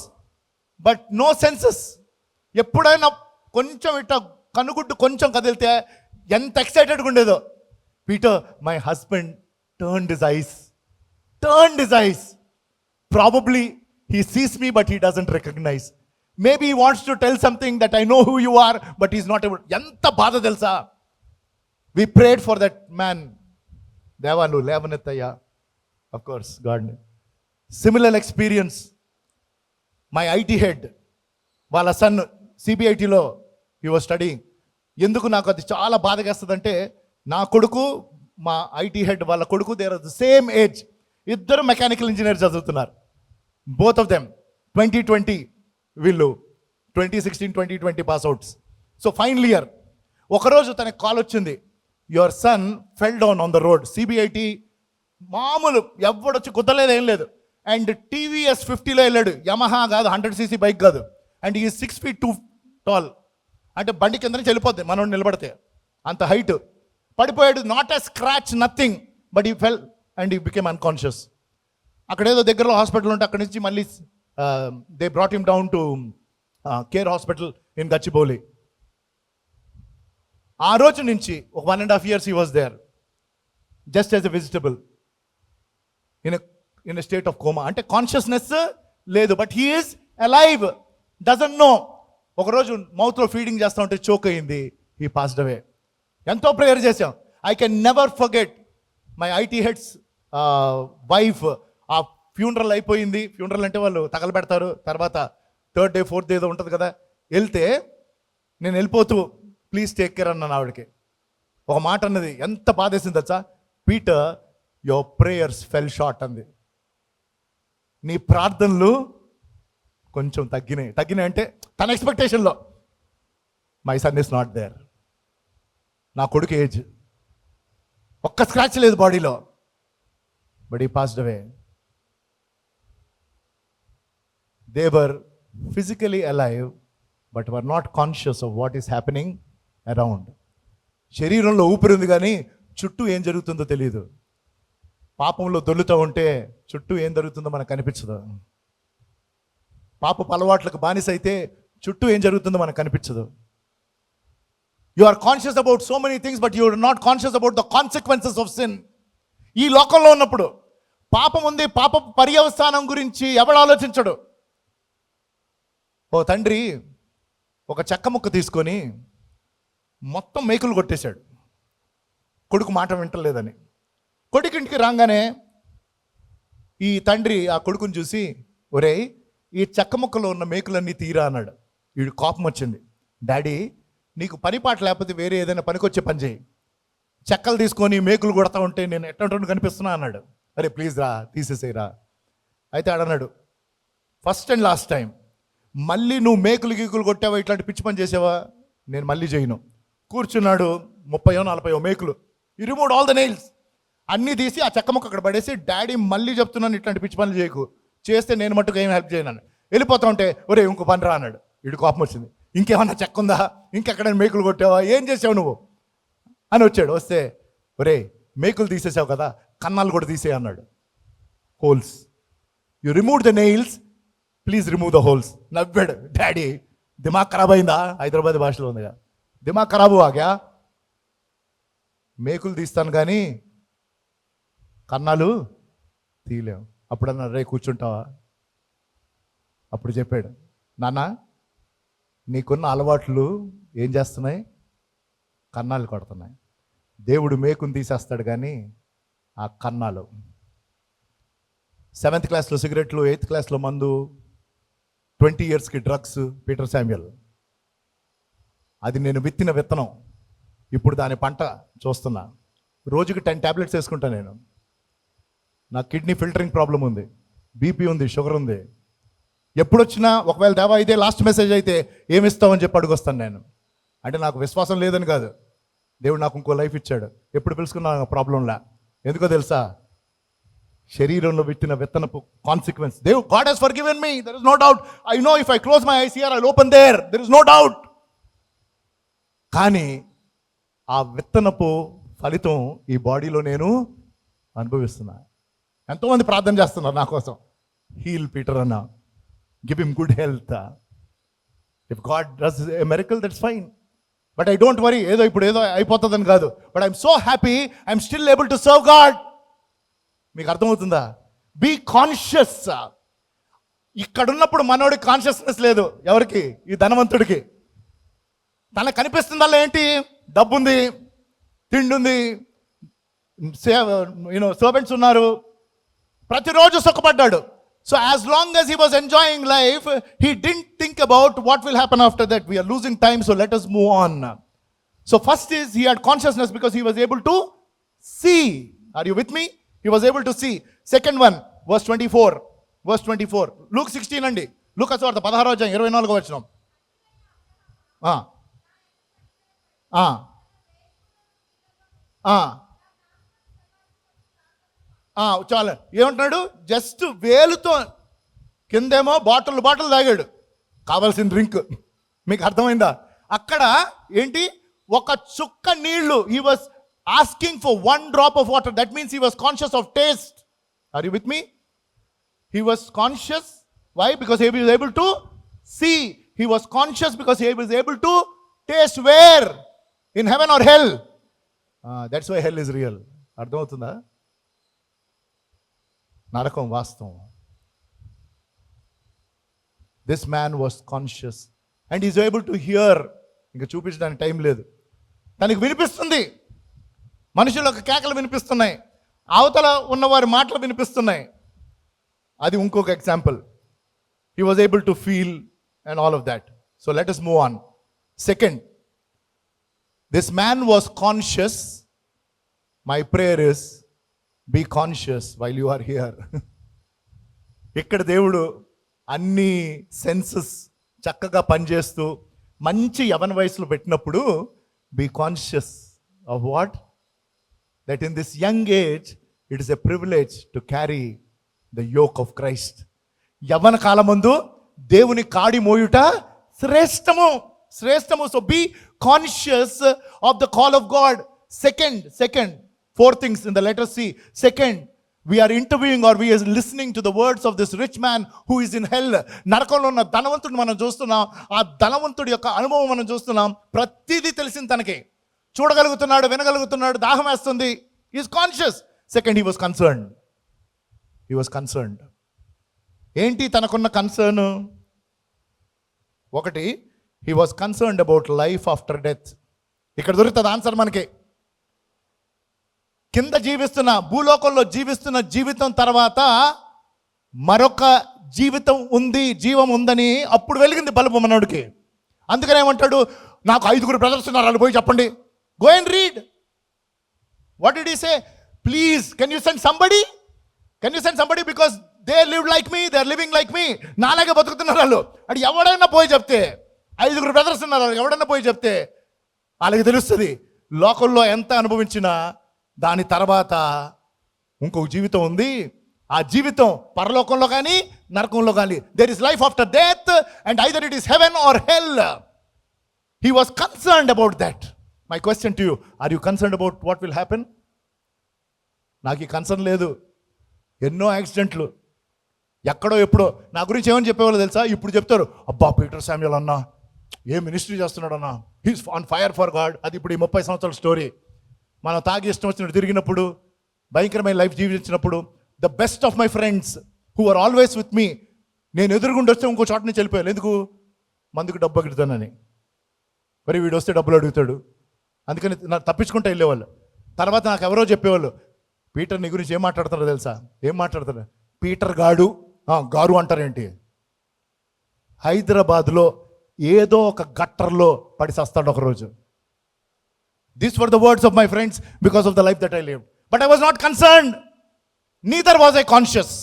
but no senses. ఎప్పుడైనా కొంచెం ఇట్లా కనుగుడ్డు కొంచెం కదిలితే ఎంత ఎక్సైటెడ్గా ఉండేదో. Peter, my husband turned his eyes. Probably he Cs me but he doesn't recognize. Maybe he wants to tell something that I know who you are but is not able. ఎంత బాధ తెలుసా? We prayed for that man. దేవా, నువ్వు లేవనెత్తయ్యా. Of course God. Similar experience, my IT head, వాళ్ళ son సిబిఐటిలో he was studying. ఎందుకు నాకు అది చాలా బాధగేస్తుందంటే, నా కొడుకు, మా ఐటీ హెడ్ వాళ్ళ కొడుకు, they are the same age. ఇద్దరు మెకానికల్ ఇంజనీర్ చదువుతున్నారు. బోత్ ఆఫ్ దెమ్ 2020, వీళ్ళు 2016-2020 pass outs. So final year. ఒకరోజు తనకు కాల్ వచ్చింది, your son fell down on the road. CBIT మామూలు ఎవడొచ్చి కుదరలేదు, ఏం లేదు. అండ్ టీవీఎస్ 50లో వెళ్ళాడు, యమహా కాదు, 100cc బైక్ కాదు. అండ్ ఈ 6 feet 2 tall. అంటే బండి కింద నుంచి వెళ్ళిపోద్ది మనోడు నిలబడితే, అంత హైట్. పడిపోయాడు, not a scratch, nothing, but ఈ fell and he became unconscious. అక్కడ ఏదో దగ్గరలో హాస్పిటల్ ఉంటే అక్కడి నుంచి మళ్ళీ they brought him down to care hospital in Gachibowli. ఆ రోజు నుంచి ఒక 1.5 years he was there just as a vegetable in a state of coma. అంటే కాన్షియస్నెస్ లేదు, but he is alive, doesn't know. ఒకరోజు మౌత్లో ఫీడింగ్ చేస్తూ ఉంటే చోక్ అయింది, హీ పాస్డ్ అవే. ఎంతో ప్రేయర్ చేశాం. I can never forget my IT heads wife. ఆ funeral అయిపోయింది. ఫ్యూనరల్ అంటే వాళ్ళు తగలబెడతారు, తర్వాత 3rd day 4th day ఏదో ఉంటుంది కదా. వెళ్తే నేను వెళ్ళిపోతూ ప్లీజ్ టేక్ కేర్ అన్నాను ఆవిడకి. ఒక మాట అన్నది, ఎంత బాధేసింది తెలుసా, Peter your prayers fell short అంది. నీ ప్రార్థనలు కొంచెం తగ్గినాయి అంటే తన ఎక్స్పెక్టేషన్లో. My son is not there. నా కొడుకు ఏజ్, ఒక్క స్క్రాచ్ లేదు బాడీలో, but he passed away. They were physically alive but were not conscious of what is happening around. శరీరంలో ఊపిరి ఉంది కానీ చుట్టూ ఏం జరుగుతుందో తెలియదు. పాపంలో దొల్లుతూ ఉంటే చుట్టూ ఏం జరుగుతుందో మనకు కనిపించదు. పాపపు అలవాట్లకు బానిస అయితే చుట్టూ ఏం జరుగుతుందో మనకు కనిపించదు. You are conscious about so many things but you are not conscious about the consequences of sin. ఈ లోకంలో ఉన్నప్పుడు పాపం ఉంది, పాప పర్యవసానం గురించి ఎవడు ఆలోచించడు. ఓ తండ్రి ఒక చెక్క ముక్క తీసుకొని మొత్తం మేకులు కొట్టేశాడు, కొడుకు మాట వింటలేదని. కొడుకింటికి రాగానే ఈ తండ్రి ఆ కొడుకుని చూసి, ఒరేయ్ ఈ చెక్క ముక్కలో ఉన్న మేకులన్నీ తీరా అన్నాడు. వీడు కోపం వచ్చింది. డాడీ నీకు పని పాట లేకపోతే వేరే ఏదైనా పనికొచ్చే పని చేయి, చెక్కలు తీసుకొని మేకులు కొడతా ఉంటే నేను ఎట్టంటూ కనిపిస్తున్నా అన్నాడు. అరే ప్లీజ్ రా తీసేసేరా. అయితే ఆడన్నాడు, ఫస్ట్ అండ్ లాస్ట్ టైం మళ్ళీ నువ్వు మేకులు గీకులు కొట్టావా, ఇట్లాంటి పిచ్చి పని చేసావా, నేను మళ్ళీ చేయను. కూర్చున్నాడు, 30-40 మేకులు. You remove all the nails, అన్నీ తీసి ఆ చెక్క ముక్క అక్కడ పడేసి, డాడీ మళ్ళీ చెప్తున్నాను ఇట్లాంటి పిచ్చి పనులు చేయకు, చేస్తే నేను మట్టుకు ఏం హెల్ప్ చేయను. వెళ్ళిపోతా ఉంటే ఒరే ఇంకో పని రా అన్నాడు. వీడు కోపం వచ్చింది, ఇంకేమన్నా చెక్క ఉందా, ఇంకెక్కడైనా మేకులు కొట్టావా, ఏం చేసావు నువ్వు అని వచ్చాడు. వస్తే ఒరే మేకులు తీసేసావు కదా, కన్నాలు కూడా తీసే అన్నాడు. Holes, you remove the nails, please remove the holes. నవ్వాడు. డాడీ దిమాగ్ ఖరాబ్ అయిందా, హైదరాబాద్ భాషలో ఉందిగా, దిమాగ్ ఖరాబు ఆగా, మేకులు తీస్తాను కానీ కన్నాలు తీయలేము. అప్పుడన్నా రే కూర్చుంటావా. అప్పుడు చెప్పాడు, నాన్న నీకున్న అలవాట్లు ఏం చేస్తున్నాయి, కన్నాలు కొడుతున్నాయి. దేవుడు మేకుని తీసేస్తాడు కానీ ఆ కన్నాలు. 7th క్లాస్లో సిగరెట్లు, 8th క్లాస్లో మందు, 20 yearsకి డ్రగ్స్. పీటర్ శామ్యుయల్, అది నేను విత్తిన విత్తనం, ఇప్పుడు దాని పంట చూస్తున్నా. రోజుకి 10 tablets వేసుకుంటా నేను. నా కిడ్నీ ఫిల్టరింగ్ ప్రాబ్లం ఉంది, బీపీ ఉంది, షుగర్ ఉంది. ఎప్పుడు వచ్చినా ఒకవేళ దేవా ఇదే లాస్ట్ మెసేజ్ అయితే ఏమిస్తావని చెప్పి అడుగొస్తాను నేను. అంటే నాకు విశ్వాసం లేదని కాదు, దేవుడు నాకు ఇంకో లైఫ్ ఇచ్చాడు. ఎప్పుడు పిలుచుకున్నా ప్రాబ్లంలా. ఎందుకో తెలుసా, శరీరంలో విట్టిన విత్తనపు consequence. God has forgiven me, there is no doubt. I know if I close my eyes here, I'll open there is no doubt. కానీ ఆ విత్తనపు ఫలితం ఈ బాడీలో నేను అనుభవిస్తున్నా. ఎంతోమంది ప్రార్థన చేస్తున్నారు నా కోసం, హీల్ పీటర్ అన్న, give him good health. If God does a miracle that's fine, but I don't worry, ఏదో ఇప్పుడు ఏదో అయిపోతుందని కాదు, but I'm so happy I'm still able to serve God. మీకు అర్థమవుతుందా? Be conscious. ఇక్కడున్నప్పుడు మనోడికి కాన్షియస్నెస్ లేదు. ఎవరికి? ఈ ధనవంతుడికి. తనకు కనిపిస్తుందల్లా ఏంటి, డబ్బుంది, తిండి ఉంది, సర్వెంట్స్ ఉన్నారు, ప్రతిరోజు సుఖపడ్డాడు. So as long as he was enjoying life, he didn't think about what will happen after that. We're losing time, so let us move on. So first is he had consciousness because he was able to see. Are you with me? He was able to see. Second one, verse 24. Luke 16 అండి. లూకా సువార్త 16వ అధ్యాయం 24వ వచనం. చాలు. ఏమంటున్నాడు? Just వేలుతో కిందేమో bottle తాగాడు, కావాల్సిన drink. మీకు అర్థమైందా? అక్కడ ఏంటి, ఒక చుక్క నీళ్లు, he was asking for one drop of water. That means he was conscious of taste. Are you with me? He was conscious. Why? Because he was able to see. He was conscious because he was able to taste. Where? In heaven or hell? That's why hell is real. అర్థమవుతుందా? నరకం వాస్తవం. This man was conscious and he's able to hear. ఇంకా చూపించడానికి time లేదు. తనకు వినిపిస్తుంది. మనుషులకు కేకలు వినిపిస్తున్నాయి, అవతల ఉన్నవారి మాటలు వినిపిస్తున్నాయి. అది ఇంకొక example. He was able to feel and all of that. So let us move on. Second, this man was conscious. My prayer is be conscious while you are here. ఇక్కడ దేవుడు అన్ని సెన్సెస్ చక్కగా పనిచేస్తూ మంచి యవన వయసులో పెట్టినప్పుడు be conscious of what? That in this young age, it is a privilege to carry the yoke of Christ. యవ్వన కాలమందు దేవుని కాడి మోయుట శ్రేష్టము. So be conscious of the call of God. Second, four things in the letter C. Second, we are interviewing or we are listening to the words of this rich man who is in hell. నరకంలో ఉన్న ధనవంతుడు మనం చూస్తున్నాం. ఆ ధనవంతుడి యొక్క అనుభవం మనం చూస్తున్నాం. ప్రతిదీ తెలిసింది తనకి. చూడగలుగుతున్నాడు, వినగలుగుతున్నాడు, దాహం వేస్తుంది. Is conscious. Second, he was concerned. ఏంటి తనకున్న కన్సర్న్? ఒకటి, he was concerned about life after death. ఇక్కడ దొరుకుతుంది ఆన్సర్ మనకి. కింద జీవిస్తున్న, భూలోకంలో జీవిస్తున్న జీవితం తర్వాత మరొక జీవితం ఉంది, జీవం ఉందని అప్పుడు వెలిగింది బల్బు మనోడికి. అందుకని ఏమంటాడు, నాకు 5 బ్రదర్స్ ఉన్నారు, వాళ్ళు పోయి చెప్పండి. Go and read. What did he say? Please, can you send somebody? Because they live like me, they are living like me. నాలాగే బతుకుతున్నారు వాళ్ళు. అంటే ఎవడైనా పోయి చెప్తే, 5 బ్రదర్స్ ఉన్నారు, ఎవడైనా పోయి చెప్తే వాళ్ళకి తెలుస్తుంది లోకంలో ఎంత అనుభవించినా దాని తర్వాత ఇంకొక జీవితం ఉంది. ఆ జీవితం పరలోకంలో కానీ నరకంలో కానీ. There is life after death and either it is heaven or hell. He was concerned about that. My question to you, are you concerned about what will happen? నాకు ఈ కన్సర్న్ లేదు. ఎన్నో యాక్సిడెంట్లు, ఎక్కడో ఎప్పుడో. నా గురించి ఏమని చెప్పేవాళ్ళు తెలుసా? ఇప్పుడు చెప్తారు, అబ్బా పీటర్ శామ్యూల్ అన్నా ఏ మినిస్ట్రీ చేస్తున్నాడు అన్నా, he's on fire for God. అది ఇప్పుడు ఈ 30 సంవత్సరాల స్టోరీ. మనం తాగి ఇష్టం వచ్చినట్టు తిరిగినప్పుడు, భయంకరమైన లైఫ్ జీవించినప్పుడు, the best of my friends who are always with me, నేను ఎదురుగుండి వస్తే ఇంకో చోట నుంచి వెళ్ళిపోయాను. ఎందుకు? మందుకు డబ్బు అడుగుతానని. మరి వీడు వస్తే డబ్బులు అడుగుతాడు, అందుకని తప్పించుకుంటూ వెళ్ళేవాళ్ళు. తర్వాత నాకు ఎవరో చెప్పేవాళ్ళు, పీటర్ నీ గురించి ఏం మాట్లాడతారో తెలుసా? ఏం మాట్లాడతారు? పీటర్ గారు అంటారేంటి? హైదరాబాద్లో ఏదో ఒక గట్టర్లో పడి సస్తాడు ఒకరోజు. These were the words of my friends because of the life that I lived. But I was not concerned, neither was I conscious.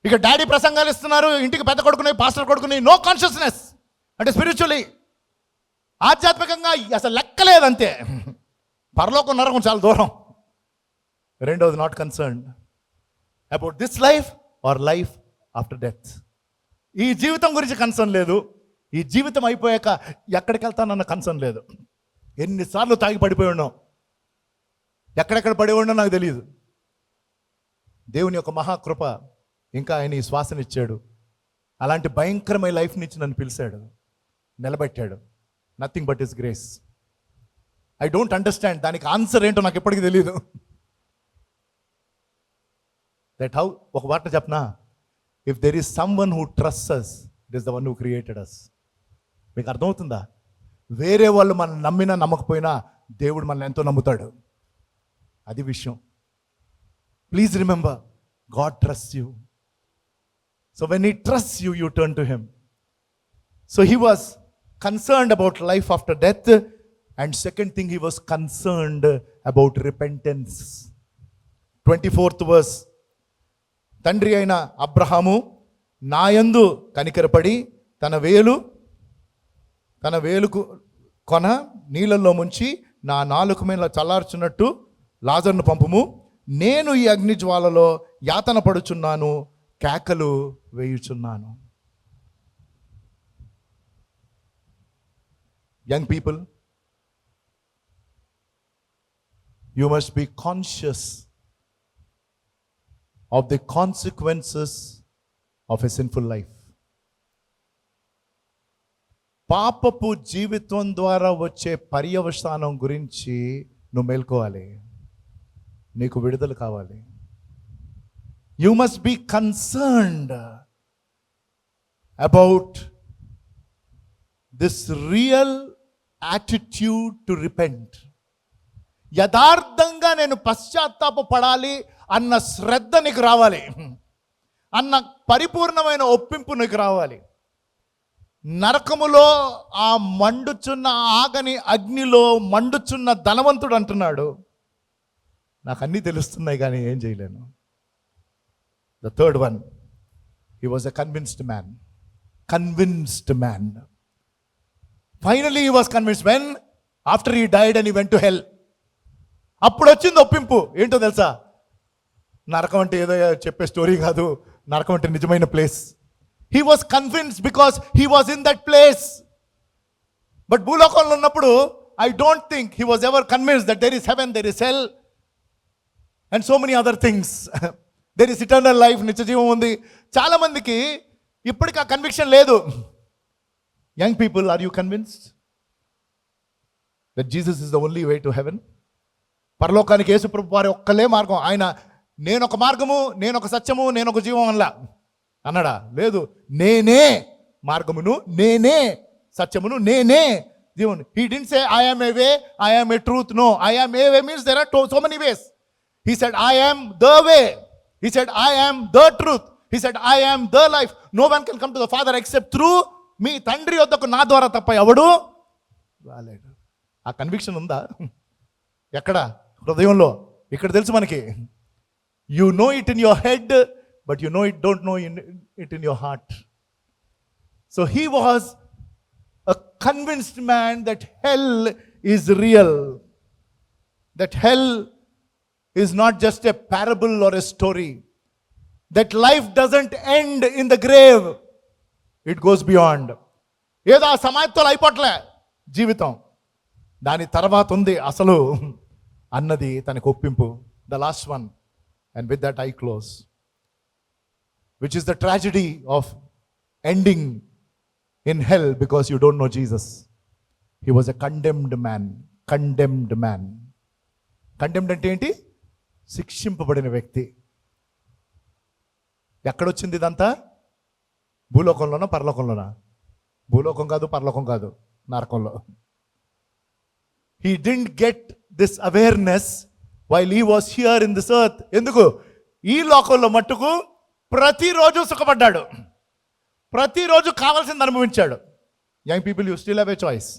ఇక డాడీ ప్రసంగాలు ఇస్తున్నారు, ఇంటికి పెద్ద కొడుకుని, పాస్టర్ కొడుకుని, నో కాన్షియస్నెస్. అంటే స్పిరిచువల్లీ, ఆధ్యాత్మికంగా అసలు లెక్కలేదంతే. పరలోకం నరకం చాలా దూరం. రెండవది, not concerned about this life or life after death. ఈ జీవితం గురించి కన్సర్న్ లేదు. ఈ జీవితం అయిపోయాక ఎక్కడికి వెళ్తానన్న కన్సర్న్ లేదు. ఎన్నిసార్లు తాగి పడిపోయి ఉన్నాం, ఎక్కడెక్కడ పడి ఉన్నాం నాకు తెలియదు. దేవుని యొక్క మహాకృప, ఇంకా ఆయన ఈ శ్వాసనిచ్చాడు. అలాంటి భయంకరమైన లైఫ్ నుంచి నన్ను పిలిచాడు, నిలబెట్టాడు. Nothing but his grace. I don't understand, దానికి ఆన్సర్ ఏంటో నాకు ఎప్పటికీ తెలియదు. దట్ హౌ, ఒక మాట చెప్పనా, if there is someone who trust us, it is the one who created us. మీకు అర్థమవుతుందా? వేరే వాళ్ళు మనం నమ్మినా నమ్మకపోయినా దేవుడు మనల్ని ఎంతో నమ్ముతాడు. అది విషయం. Please remember, God trust you. So when he trust you, you turn to him. So he was concerned about life after death, and second thing, he was concerned about repentance. 24th verse, తండ్రి అయిన అబ్రహాము నాయందు కనికరపడి తన వేలుకు కొన నీళ్ళల్లో ముంచి నా నాలుక మీద చల్లార్చున్నట్టు లాజరును పంపుము, నేను ఈ అగ్ని జ్వాలలో యాతన పడుచున్నాను, కేకలు వేయుచున్నాను. Young people, You must be conscious of the consequences of a sinful life. పాపపు జీవితం ద్వారా వచ్చే పర్యవసానం గురించి నువ్వు మేల్కోవాలి. నీకు విడుదల కావాలి. You must be concerned about this real attitude to repent. యథార్థంగా నేను పశ్చాత్తాపపడాలి అన్న శ్రద్ధ నీకు రావాలి, అన్న పరిపూర్ణమైన ఒప్పింపు నీకు రావాలి. నరకములో ఆ మండుచున్న ఆగని అగ్నిలో మండుచున్న ధనవంతుడు అంటున్నాడు, నాకు అన్నీ తెలుస్తున్నాయి కానీ ఏం చేయలేను. The third one, he was a convinced man. Convinced man. Finally he was convinced when? After he died and he went to hell. అప్పుడు వచ్చింది ఒప్పింపు. ఏంటో తెలుసా? నరకం అంటే ఏదో చెప్పే స్టోరీ కాదు, నరకం అంటే నిజమైన place. He was convinced because he was in that place. But భూలోకంలో ఉన్నప్పుడు I don't think he was ever convinced that there is heaven, there is hell and so many other things. There is eternal life, నిత్య జీవం ఉంది. చాలా మందికి ఇప్పటికీ ఆ conviction లేదు. Young people, are you convinced that Jesus is the only way to heaven? పరలోకానికి యేసు ప్రభు వారి ఒక్కలే మార్గం. ఆయన నేను ఒక మార్గము, నేను ఒక సత్యము, నేను ఒక జీవం అన్నాడా? లేదు. నేనే మార్గమును, నేనే సత్యమును, నేనే జీవను. He didn't say I am a way, I am a truth. No, I am a way means there are so many ways. He said I am the way. He said I am the truth. He said I am the life. No one can come to the Father except through me. తండ్రి వద్దకు నా ద్వారా తప్ప ఎవడు రాలేడు. ఆ conviction ఉందా? ఎక్కడ? హృదయంలో. ఇక్కడ తెలుసు మనకి. You know it in your head, but you don't know it in your heart. So he was a convinced man that hell is real. That hell is not just a parable or a story. That life doesn't end in the grave. It goes beyond. ఏదో ఆ సమాధితో అయిపోట్లే జీవితం, దాని తర్వాత ఉంది అసలు అన్నది తనకు ఒప్పింపు. The last one, and with that I close, which is the tragedy of ending in hell because you don't know Jesus. He was a condemned man. Condemned man. Condemned అంటే ఏంటి? శిక్షింపబడిన వ్యక్తి. ఎక్కడొచ్చింది ఇదంతా? భూలోకంలోనా పరలోకంలోనా? భూలోకం కాదు, పరలోకం కాదు, నరకంలో. He didn't get this awareness while he was here in this earth. ఎందుకు? ఈ లోకంలో మట్టుకు ప్రతిరోజు సుఖపడ్డాడు, ప్రతిరోజు కావాల్సింది అనుభవించాడు. Young people, you still have a choice.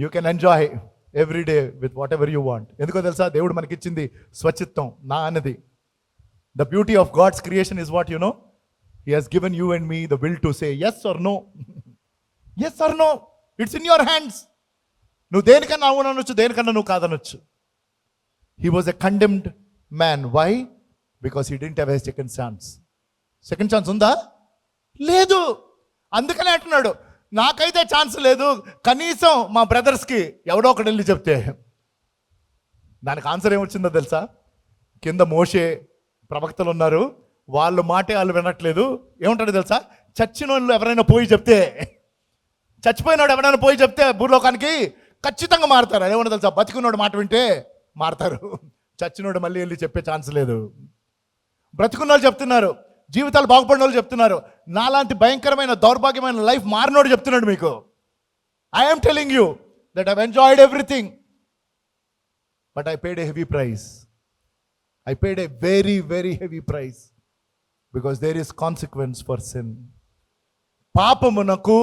You can enjoy every day with whatever you want. ఎందుకో తెలుసా? దేవుడు మనకిచ్చింది స్వచిత్తం, నా అన్నది. The beauty of God's creation is what you know. He has given you and me the will to say yes or no. Yes or no, it's in your hands. నువ్వు దేనికన్నా అవునొచ్చు, దేనికన్నా నువ్వు కాదనొచ్చు. He was a condemned man. Why? Because he didn't have a second chance. Second chance ఉందా? లేదు. అందుకనే అంటున్నాడు, నాకైతే ఛాన్స్ లేదు, కనీసం మా బ్రదర్స్కి ఎవడో ఒకటి వెళ్ళి చెప్తే. దానికి ఆన్సర్ ఏమొచ్చిందో తెలుసా? కింద మోషే ప్రవక్తలు ఉన్నారు, వాళ్ళు మాటే వాళ్ళు వినట్లేదు. ఏమంటాడు తెలుసా? చచ్చిన వాళ్ళు ఎవరైనా పోయి చెప్తే, చచ్చిపోయినాడు ఎవరైనా పోయి చెప్తే భూలోకానికి ఖచ్చితంగా మారుతారు. అదేమన్నా తెలుసా? బతికున్నోడు మాట వింటే మారుతారు, చచ్చినోడు మళ్ళీ వెళ్ళి చెప్పే ఛాన్స్ లేదు. బ్రతికున్న వాళ్ళు చెప్తున్నారు, జీవితాలు బాగుపడిన వాళ్ళు చెప్తున్నారు, నాలాంటి భయంకరమైన దౌర్భాగ్యమైన లైఫ్ మారినోడు చెప్తున్నాడు మీకు. I'm telling you that I've enjoyed everything, but I paid a heavy price. I paid a very very heavy price because there is consequence for sin. పాపమునకు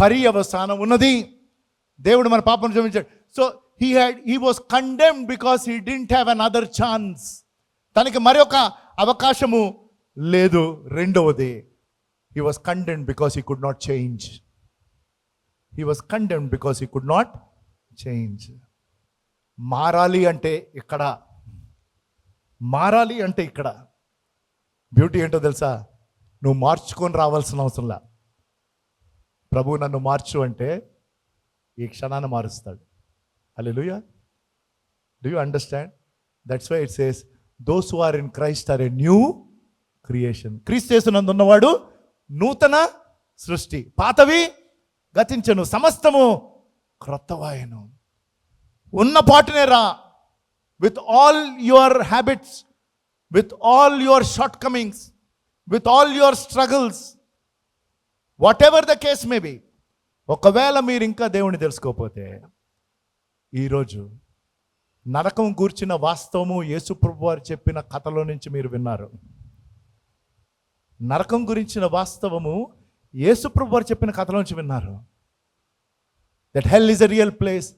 పర్యవసానం ఉన్నది. దేవుడు మన పాపం క్షమించాడు. So he was condemned because he didn't have another chance. తనకి మరొక అవకాశము లేదు. రెండవది, he was condemned because he could not change. He was condemned because he could not change. మారాలి అంటే ఇక్కడ, మారాలి అంటే ఇక్కడ. బ్యూటీ ఏంటో తెలుసా? నువ్వు మార్చుకొని రావాల్సిన అవసరంలా. ప్రభు నన్ను మార్చు అంటే ఈ క్షణాన్ని మారుస్తాడు. హల్లెలూయా. Do you understand? That's why it says, those who are in Christ are a new creation. క్రీస్తు యేసునందు ఉన్నవాడు నూతన సృష్టి, పాతవి గతించెను, సమస్తము క్రొత్తవాయెను. ఉన్న పాటునే రా, with all your habits, with all your short Cummins, with all your struggles, what ever the case may be. ఒకవేళ మీరు ఇంకా దేవుని తెలుసుకోకపోతే, ఈరోజు నరకం గూర్చిన వాస్తవము యేసు ప్రభువు వారు చెప్పిన కథలో నుంచి మీరు విన్నారు. నరకం గురించిన వాస్తవము యేసు ప్రభువు వారు చెప్పిన కథలో నుంచి విన్నారు. That hell is a real place.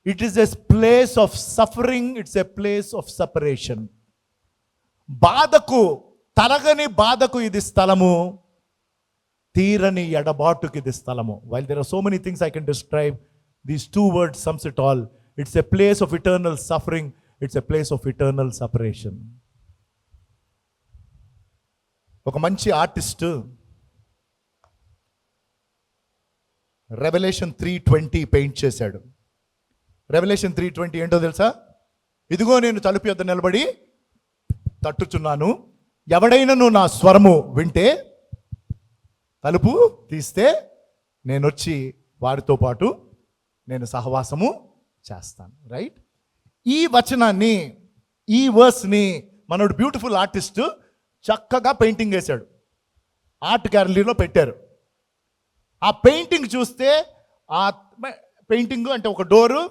It is a place of suffering, it's a place of separation. బాధకు, తరగని బాధకు ఇది స్థలము, తీరని ఎడబాటుకి ఇది స్థలము. While there are so many things I can describe, these two words sums it all. It's a place of eternal suffering. It's a place of eternal separation. ఒక మంచి ఆర్టిస్ట్ రెవల్యూషన్ 3:20 పెయింట్ చేశాడు. రెవల్యూషన్ 3:20 ఏంటో తెలుసా? ఇదిగో నేను తలుపు యొద్ద నిలబడి తట్టుచున్నాను, ఎవడైనను నా స్వరము వింటే, తలుపు తీస్తే నేను వచ్చి వారితో పాటు నేను సహవాసము చేస్తాను. రైట్? ఈ వచనాన్ని, ఈ వర్స్ని మనోడు బ్యూటిఫుల్ ఆర్టిస్ట్ చక్కగా పెయింటింగ్ వేశాడు, ఆర్ట్ గ్యాలరీలో పెట్టారు. ఆ పెయింటింగ్ చూస్తే, ఆ పెయింటింగ్ అంటే ఒక door,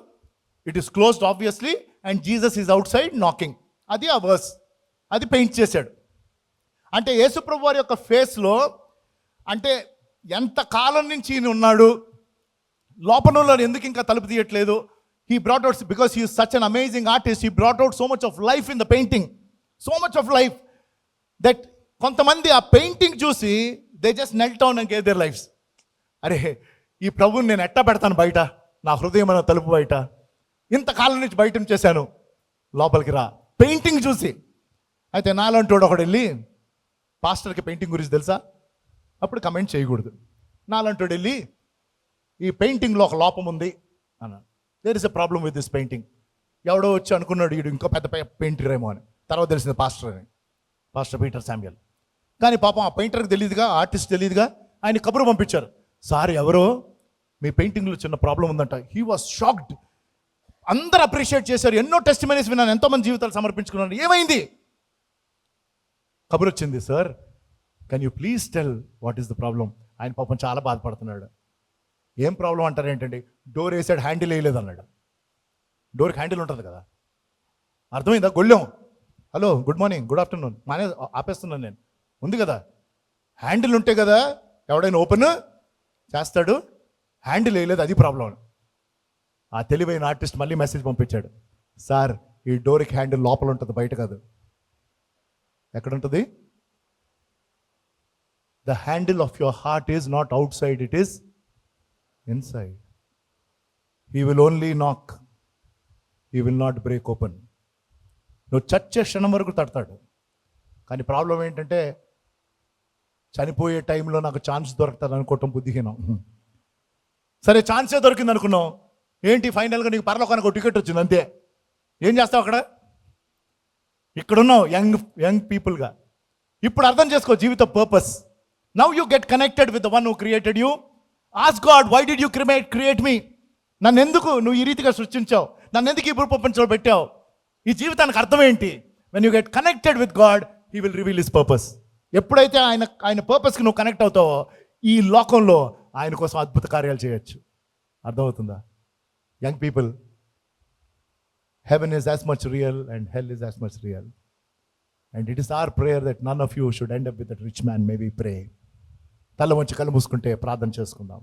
it is closed obviously, and Jesus is out side knocking. అది ఆ వర్స్, అది పెయింట్ చేశాడు. అంటే యేసుప్రభు వారి యొక్క ఫేస్లో, అంటే ఎంత కాలం నుంచి ఈయన ఉన్నాడు, లోపల ఎందుకు ఇంకా తలుపు తీయట్లేదు. He brought out, because he is such an amazing artist, he brought out so much of life in the painting, so much of life that కొంతమంది ఆ పెయింటింగ్ చూసి they just knelt down and gave their lives. అరే, ఈ ప్రభుని నేను ఎట్టా పెడతాను బయట, నా హృదయం అన్న తలుపు బయట, ఇంతకాలం నుంచి బయట చేశాను, లోపలికి రా, పెయింటింగ్ చూసి. అయితే నాలంటోడు ఒకడు వెళ్ళి, పాస్టర్కి పెయింటింగ్ గురించి తెలుసా? అప్పుడు కమెంట్ చేయకూడదు. నాలంటోడు వెళ్ళి, ఈ పెయింటింగ్లో ఒక లోపం ఉంది అన్నాడు. There is a problem with this painting. ఎవడో వచ్చి అనుకున్నాడు వీడు ఇంకో పెద్ద పెయింటర్ ఏమో అని. తర్వాత తెలిసింది పాస్టర్ అని, పాస్టర్ పీటర్ శామ్యుయల్. కానీ పాపం ఆ పెయింటర్కి తెలియదుగా, ఆర్టిస్ట్ తెలియదుగా, ఆయన కబురు పంపించారు, సార్ ఎవరో మీ పెయింటింగ్లో చిన్న ప్రాబ్లం ఉందంట. He was shocked. అందరూ అప్రిషియేట్ చేశారు, ఎన్నో టెస్టిమనీస్ విన్నాను, ఎంతోమంది జీవితాలు సమర్పించుకున్నాను. ఏమైంది? కబురు వచ్చింది, sir can you please tell what is the problem. ఆయన పాపం చాలా బాధపడుతున్నాడు. ఏం ప్రాబ్లం అంటారు ఏంటండి? డోర్ వేసాడు, హ్యాండిల్ వేయలేదు అన్నాడు. డోర్కి హ్యాండిల్ ఉంటుంది కదా, అర్థమైందా? గొళ్ళెం, hello good morning, good afternoon మానే ఆపేస్తున్నాను నేను, ఉంది కదా హ్యాండిల్ ఉంటే కదా ఎవడైనా ఓపెన్ చేస్తాడు, హ్యాండిల్ వేయలేదు, అది ప్రాబ్లం. ఆ తెలివైన ఆర్టిస్ట్ మళ్ళీ మెసేజ్ పంపించాడు, సార్ ఈ డోర్కి హ్యాండిల్ లోపల ఉంటుంది, బయట కాదు. ఎక్కడ ఉంటుంది? The handle of your heart is not out side, it is inside. He will only knock, he will not break open. నువ్వు చచ్చే క్షణం వరకు తడతాడు. కానీ ప్రాబ్లం ఏంటంటే, చనిపోయే టైంలో నాకు ఛాన్స్ దొరుకుతుంది అనుకోవటం బుద్ధిహీనం. సరే ఛాన్సే దొరికింది అనుకున్నావు, ఏంటి ఫైనల్గా నీకు పరలోకానికి ఒక టికెట్ వచ్చింది అంతే. ఏం చేస్తావు అక్కడ? ఇక్కడున్నావు యంగ్ పీపుల్గా. ఇప్పుడు అర్థం చేసుకో జీవిత purpose. Now you get connected with the one who created you. Ask God, why did you create me? నన్ను ఎందుకు నువ్వు ఈ రీతిగా సృష్టించావు? నన్ను ఎందుకు ఈ ప్రపంచంలో పెట్టావు? ఈ జీవితానికి అర్థం ఏంటి? When you get connected with God, He will reveal His purpose. ఎప్పుడైతే ఆయన పర్పస్కి నువ్వు కనెక్ట్ అవుతావో, ఈ లోకంలో ఆయన కోసం అద్భుత కార్యాలు చేయొచ్చు. అర్థమవుతుందా? Young people, heaven is as much real and hell is as much real. And it is our prayer that none of you should end up with that rich man. May we pray. తల వంచి కళ్ళు మూసుకుంటే ప్రార్థన చేసుకుందాం.